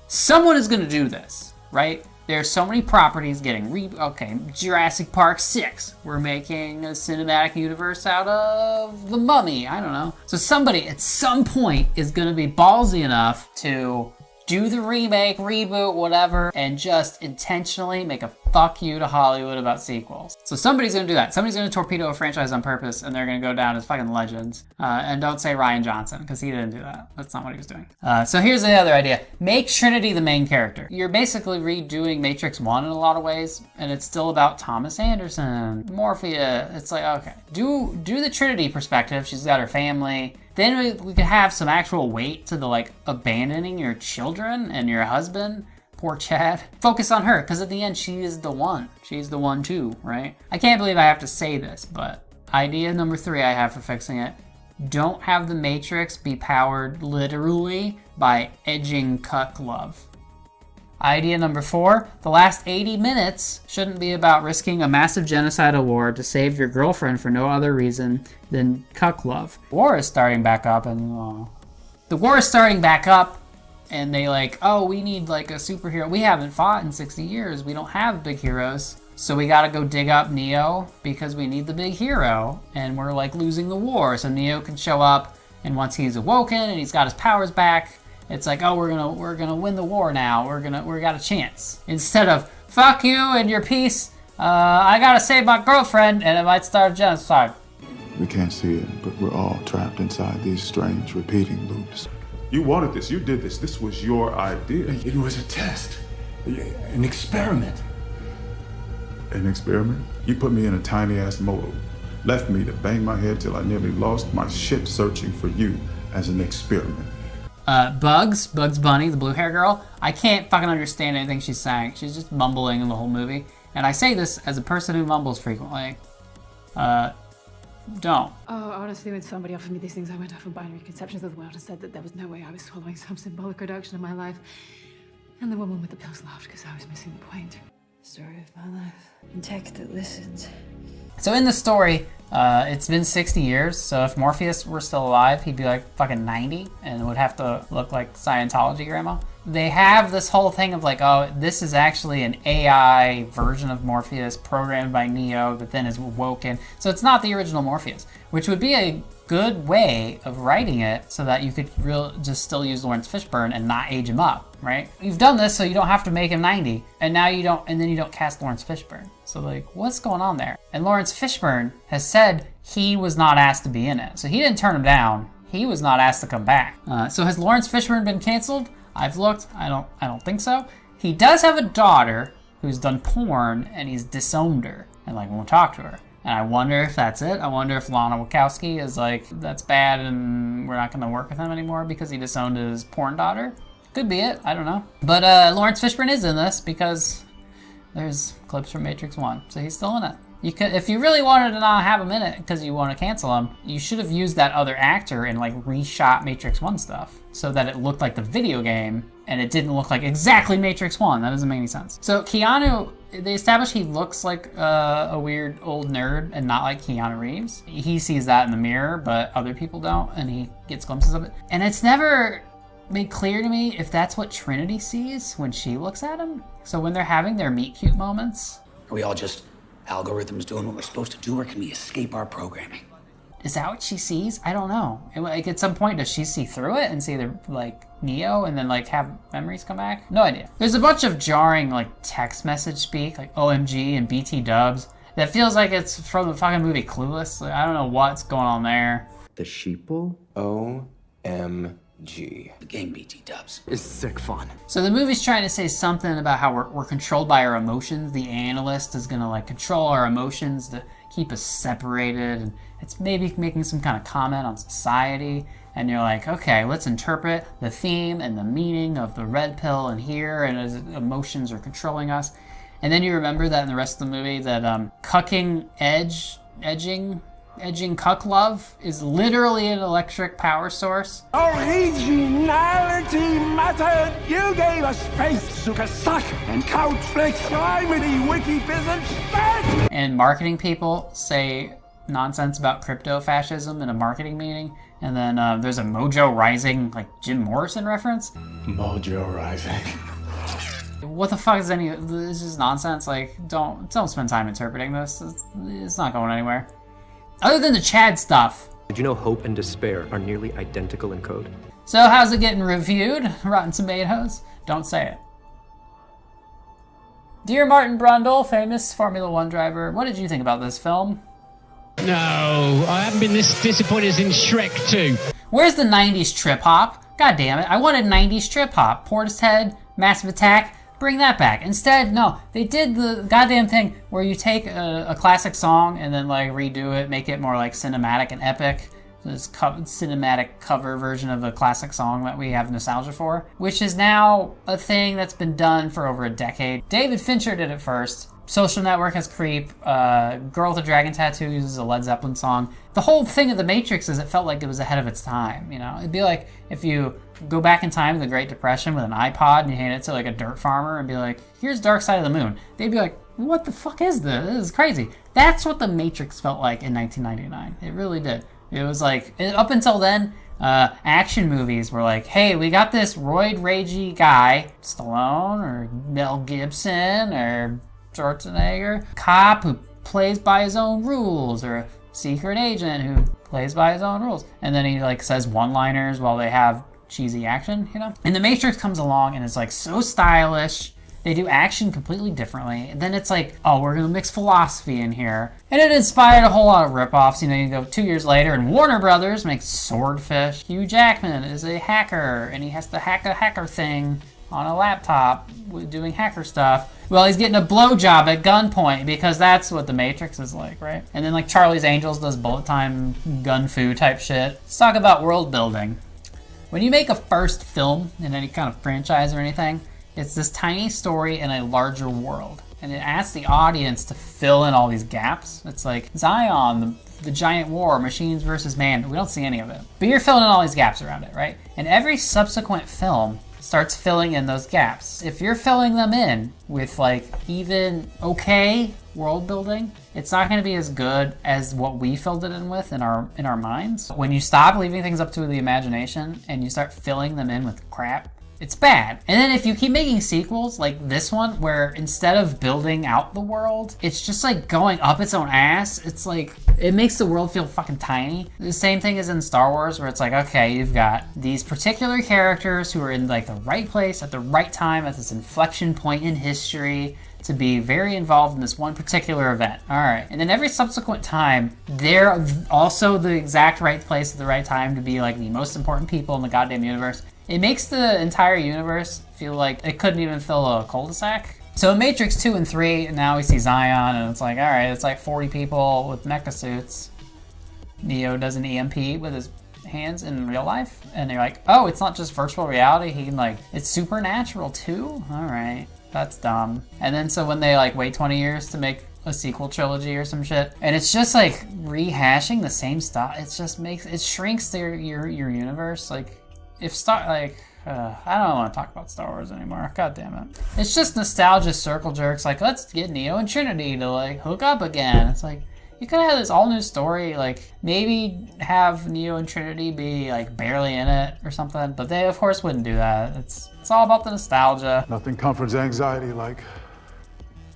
Someone is going to do this, right? There's so many properties getting okay, Jurassic Park 6. We're making a cinematic universe out of The Mummy. I don't know. So somebody at some point is going to be ballsy enough to do the remake, reboot, whatever, and just intentionally make a fuck you to Hollywood about sequels. So somebody's gonna do that. Somebody's gonna torpedo a franchise on purpose, and they're gonna go down as fucking legends. And don't say Rian Johnson, because he didn't do that. That's not what he was doing. So here's the other idea. Make Trinity the main character. You're basically redoing Matrix 1 in a lot of ways, and it's still about Thomas Anderson, Morpheus. It's like, okay, do the Trinity perspective. She's got her family. Then we could have some actual weight to the like abandoning your children and your husband. Poor Chad. Focus on her, because at the end she is the one. She's the one too, right? I can't believe I have to say this, but idea number 3 I have for fixing it. Don't have the Matrix be powered literally by edging cuck love. Idea number 4, the last 80 minutes shouldn't be about risking a massive genocidal war to save your girlfriend for no other reason than cuck love. War is starting back up, and the war is starting back up, and they like, oh, we need like a superhero. We haven't fought in 60 years. We don't have big heroes. So we gotta go dig up Neo because we need the big hero, and we're like losing the war. So Neo can show up, and once he's awoken and he's got his powers back, it's like, oh, we're gonna win the war now. We got a chance. Instead of fuck you and your peace, I gotta save my girlfriend, and it might start a genocide. We can't see it, but we're all trapped inside these strange repeating loops. You wanted this. You did this. This was your idea. It was a test, an experiment. An experiment? You put me in a tiny ass mold, left me to bang my head till I nearly lost my shit searching for you as an experiment. Bugs Bunny, the blue hair girl, I can't fucking understand anything she's saying. She's just mumbling in the whole movie. And I say this as a person who mumbles frequently. Don't. Oh, honestly, when somebody offered me these things, I went off on binary conceptions of the world and said that there was no way I was swallowing some symbolic reduction of my life. And the woman with the pills laughed because I was missing the point. Story of my life. In text that listens. So in the story, it's been 60 years, so if Morpheus were still alive, he'd be like fucking 90 and would have to look like Scientology grandma. They have this whole thing of like, oh, this is actually an AI version of Morpheus programmed by Neo that then is woken. So it's not the original Morpheus, which would be a good way of writing it so that you could just still use Lawrence Fishburne and not age him up, right? You've done this so you don't have to make him 90, and now you don't, and then you don't cast Lawrence Fishburne. So like, what's going on there? And Lawrence Fishburne has said he was not asked to be in it. So he didn't turn him down. He was not asked to come back. So has Lawrence Fishburne been canceled? I've looked. I don't think so. He does have a daughter who's done porn, and he's disowned her and like won't talk to her. And I wonder if that's it. I wonder if Lana Wachowski is like, that's bad and we're not going to work with him anymore because he disowned his porn daughter. Could be it. I don't know. But Lawrence Fishburne is in this because there's clips from Matrix 1. So he's still in it. You could, if you really wanted to not have him in it because you want to cancel him, you should have used that other actor and like reshot Matrix 1 stuff so that it looked like the video game and it didn't look like exactly Matrix 1. That doesn't make any sense. So Keanu, they established he looks like a weird old nerd and not like Keanu Reeves. He sees that in the mirror, but other people don't, and he gets glimpses of it. And it's never made clear to me if that's what Trinity sees when she looks at him. So when they're having their meet cute moments. Are we all just algorithms doing what we're supposed to do, or can we escape our programming? Is that what she sees? I don't know. And like at some point, does she see through it and see the like Neo and then like have memories come back? No idea. There's a bunch of jarring like text message speak, like OMG and BT dubs, that feels like it's from the fucking movie Clueless. Like, I don't know what's going on there. The sheeple? OMG. The game BT dubs is sick fun. So the movie's trying to say something about how we're controlled by our emotions. The analyst is gonna like control our emotions to keep us separated, and it's maybe making some kind of comment on society. And you're like, okay, let's interpret the theme and the meaning of the red pill in here, and as emotions are controlling us. And then you remember that in the rest of the movie that Edging cuck love is literally an electric power source. Originality mattered. You gave us faith, suka suck, and couch flicks, trinity, wiki peasant, spit. And marketing people say nonsense about crypto-fascism in a marketing meeting. And then there's a Mojo Rising, like Jim Morrison reference. Mojo Rising. What the fuck is this is nonsense. Like, don't spend time interpreting this. It's not going anywhere. Other than the Chad stuff. Did you know hope and despair are nearly identical in code? So how's it getting reviewed? Rotten Tomatoes? Don't say it. Dear Martin Brundle, famous Formula One driver, what did you think about this film? No, I haven't been this disappointed in Shrek 2. Where's the 90s trip hop? God damn it, I wanted 90s trip hop. Portishead, Massive Attack, bring that back. Instead, no, they did the goddamn thing where you take a classic song and then like redo it, make it more like cinematic and epic. This cinematic cover version of a classic song that we have nostalgia for, which is now a thing that's been done for over a decade. David Fincher did it first. Social Network has Creep. Girl with a Dragon Tattoo uses a Led Zeppelin song. The whole thing of The Matrix is it felt like it was ahead of its time, you know? It'd be like if you go back in time to the Great Depression with an iPod and you hand it to like a dirt farmer and be like, here's Dark Side of the Moon. They'd be like, what the fuck is this? This is crazy. That's what The Matrix felt like in 1999. It really did. It was like, up until then, action movies were like, hey, we got this roid ragey guy, Stallone or Mel Gibson or Schwarzenegger, cop who plays by his own rules, or a secret agent who plays by his own rules. And then he like says one-liners while they have cheesy action, you know? And The Matrix comes along and it's like so stylish. They do action completely differently. And then it's like, oh, we're gonna mix philosophy in here. And it inspired a whole lot of ripoffs. You know, you go 2 years later and Warner Brothers makes Swordfish. Hugh Jackman is a hacker and he has to hack a hacker thing on a laptop doing hacker stuff. Well, he's getting a blowjob at gunpoint because that's what The Matrix is like, right? And then like Charlie's Angels does bullet time gun fu type shit. Let's talk about world building. When you make a first film in any kind of franchise or anything, it's this tiny story in a larger world. And it asks the audience to fill in all these gaps. It's like Zion, the giant war, machines versus man. We don't see any of it. But you're filling in all these gaps around it, right? And every subsequent film starts filling in those gaps. If you're filling them in with like even okay world building, it's not gonna be as good as what we filled it in with in our minds. When you stop leaving things up to the imagination and you start filling them in with crap, it's bad. And then if you keep making sequels like this one, where instead of building out the world, it's just like going up its own ass, it's like, it makes the world feel fucking tiny. The same thing as in Star Wars, where it's like, okay, you've got these particular characters who are in like the right place at the right time at this inflection point in history to be very involved in this one particular event. All right, and then every subsequent time, they're also the exact right place at the right time to be like the most important people in the goddamn universe. It makes the entire universe feel like it couldn't even fill a cul-de-sac. So in Matrix 2 and 3, now we see Zion, and it's like, all right, it's like 40 people with mecha suits. Neo does an EMP with his hands in real life, and you're like, oh, it's not just virtual reality, he can like, it's supernatural too? All right, that's dumb. And then so when they like wait 20 years to make a sequel trilogy or some shit, and it's just like rehashing the same stuff, it just makes, it shrinks your universe. Like, if I don't want to talk about Star Wars anymore. God damn it. It's just nostalgia circle jerks. Like, let's get Neo and Trinity to like hook up again. It's like, you could have this all new story. Like, maybe have Neo and Trinity be like barely in it or something. But they of course wouldn't do that. It's all about the nostalgia. Nothing comforts anxiety like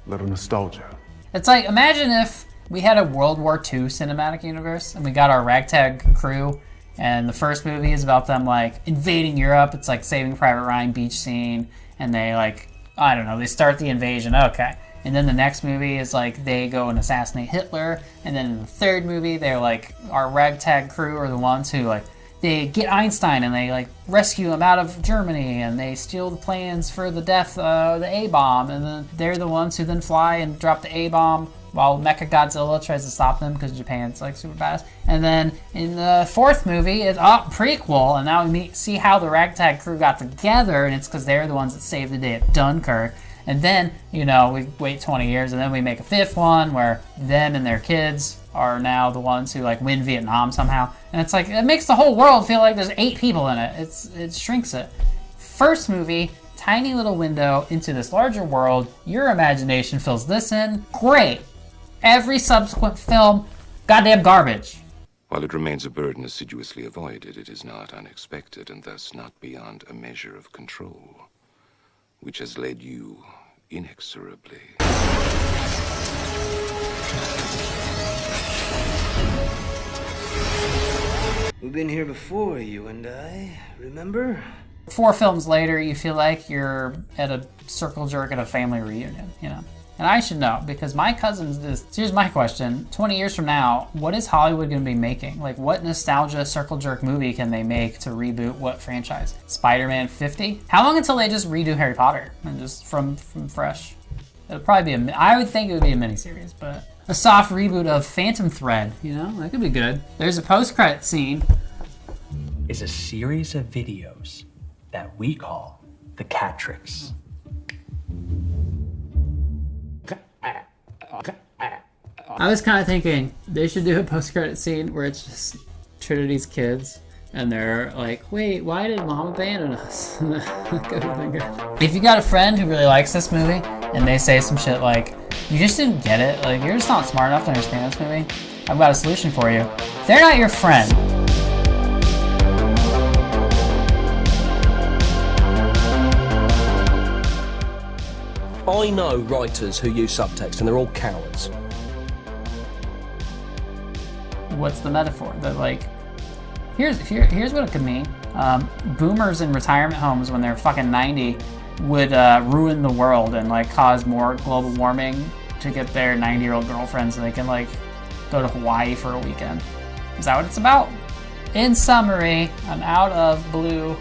little nostalgia. It's like, imagine if we had a World War II cinematic universe and we got our ragtag crew. And the first movie is about them like invading Europe. It's like Saving Private Ryan beach scene. And they like, I don't know, they start the invasion. Okay. And then the next movie is like they go and assassinate Hitler. And then in the third movie, they're like, our ragtag crew are the ones who like, they get Einstein and they like rescue him out of Germany. And they steal the plans for the death of the A-bomb. And then they're the ones who then fly and drop the A-bomb while Mechagodzilla tries to stop them because Japan's like super badass. And then in the fourth movie, it's prequel, and now we see how the ragtag crew got together, and it's because they're the ones that saved the day at Dunkirk. And then, you know, we wait 20 years, and then we make a fifth one where them and their kids are now the ones who like win Vietnam somehow. And it's like, it makes the whole world feel like there's 8 people in it. It shrinks it. First movie, tiny little window into this larger world. Your imagination fills this in. Great. Every subsequent film, goddamn garbage. While it remains a burden assiduously avoided, it is not unexpected and thus not beyond a measure of control, which has led you inexorably. We've been here before, you and I, remember? 4 films later, you feel like you're at a circle jerk at a family reunion, you know? And I should know, because my cousins do this. Here's my question. 20 years from now, what is Hollywood going to be making? Like, what nostalgia circle jerk movie can they make to reboot what franchise? Spider-Man 50? How long until they just redo Harry Potter and just from fresh? It'll probably be I would think it would be a miniseries, but a soft reboot of Phantom Thread, you know? That could be good. There's a post-credit scene. Is a series of videos that we call the Catrix. I was kind of thinking they should do a post-credit scene where it's just Trinity's kids and they're like, wait, why did Mom abandon us? If you got a friend who really likes this movie and they say some shit like, you just didn't get it, like you're just not smart enough to understand this movie, I've got a solution for you. They're not your friend. I know writers who use subtext and they're all cowards. What's the metaphor? That like, here's what it could mean. Boomers in retirement homes when they're fucking 90 would ruin the world and like cause more global warming to get their 90-year-old girlfriend so they can like go to Hawaii for a weekend. Is that what it's about? In summary, I'm out of blue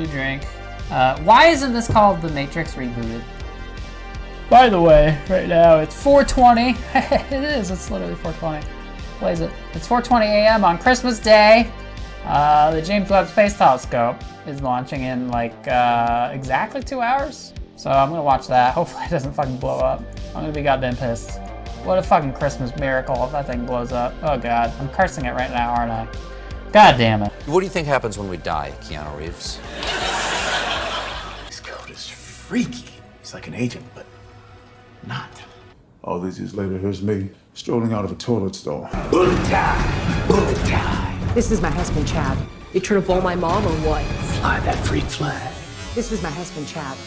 drink. Why isn't this called The Matrix Rebooted? By the way, right now it's 4:20. It is, it's literally 4:20. What is it? It's 4:20 a.m. on Christmas Day. The James Webb Space Telescope is launching in like exactly 2 hours. So I'm gonna watch that. Hopefully it doesn't fucking blow up. I'm gonna be goddamn pissed. What a fucking Christmas miracle if that thing blows up. Oh god, I'm cursing it right now, aren't I? God damn it. What do you think happens when we die, Keanu Reeves? This code is freaky. He's like an agent, but not. All these years later, here's me, strolling out of a toilet stall. Bullet time! Bullet time! This is my husband, Chad. You trying to blow my mom or what? Fly that freak flag. This is my husband, Chad.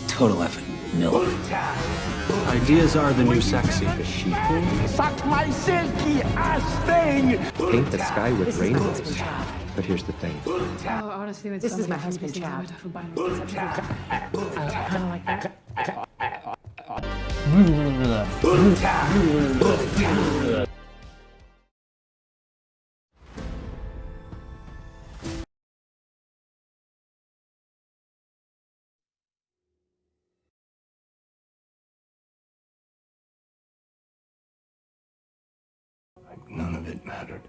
Total effing milk. Ideas are the new sexy. The sheeple? Suck my silky ass thing! Paint the sky with This is my rainbows. husband, Chad. But here's the thing. Oh, honestly, when This is my somebody husband, these things, I Chad. went off of binary conceptions. Kind of like that. Bullet time! Bullet time! None of it mattered.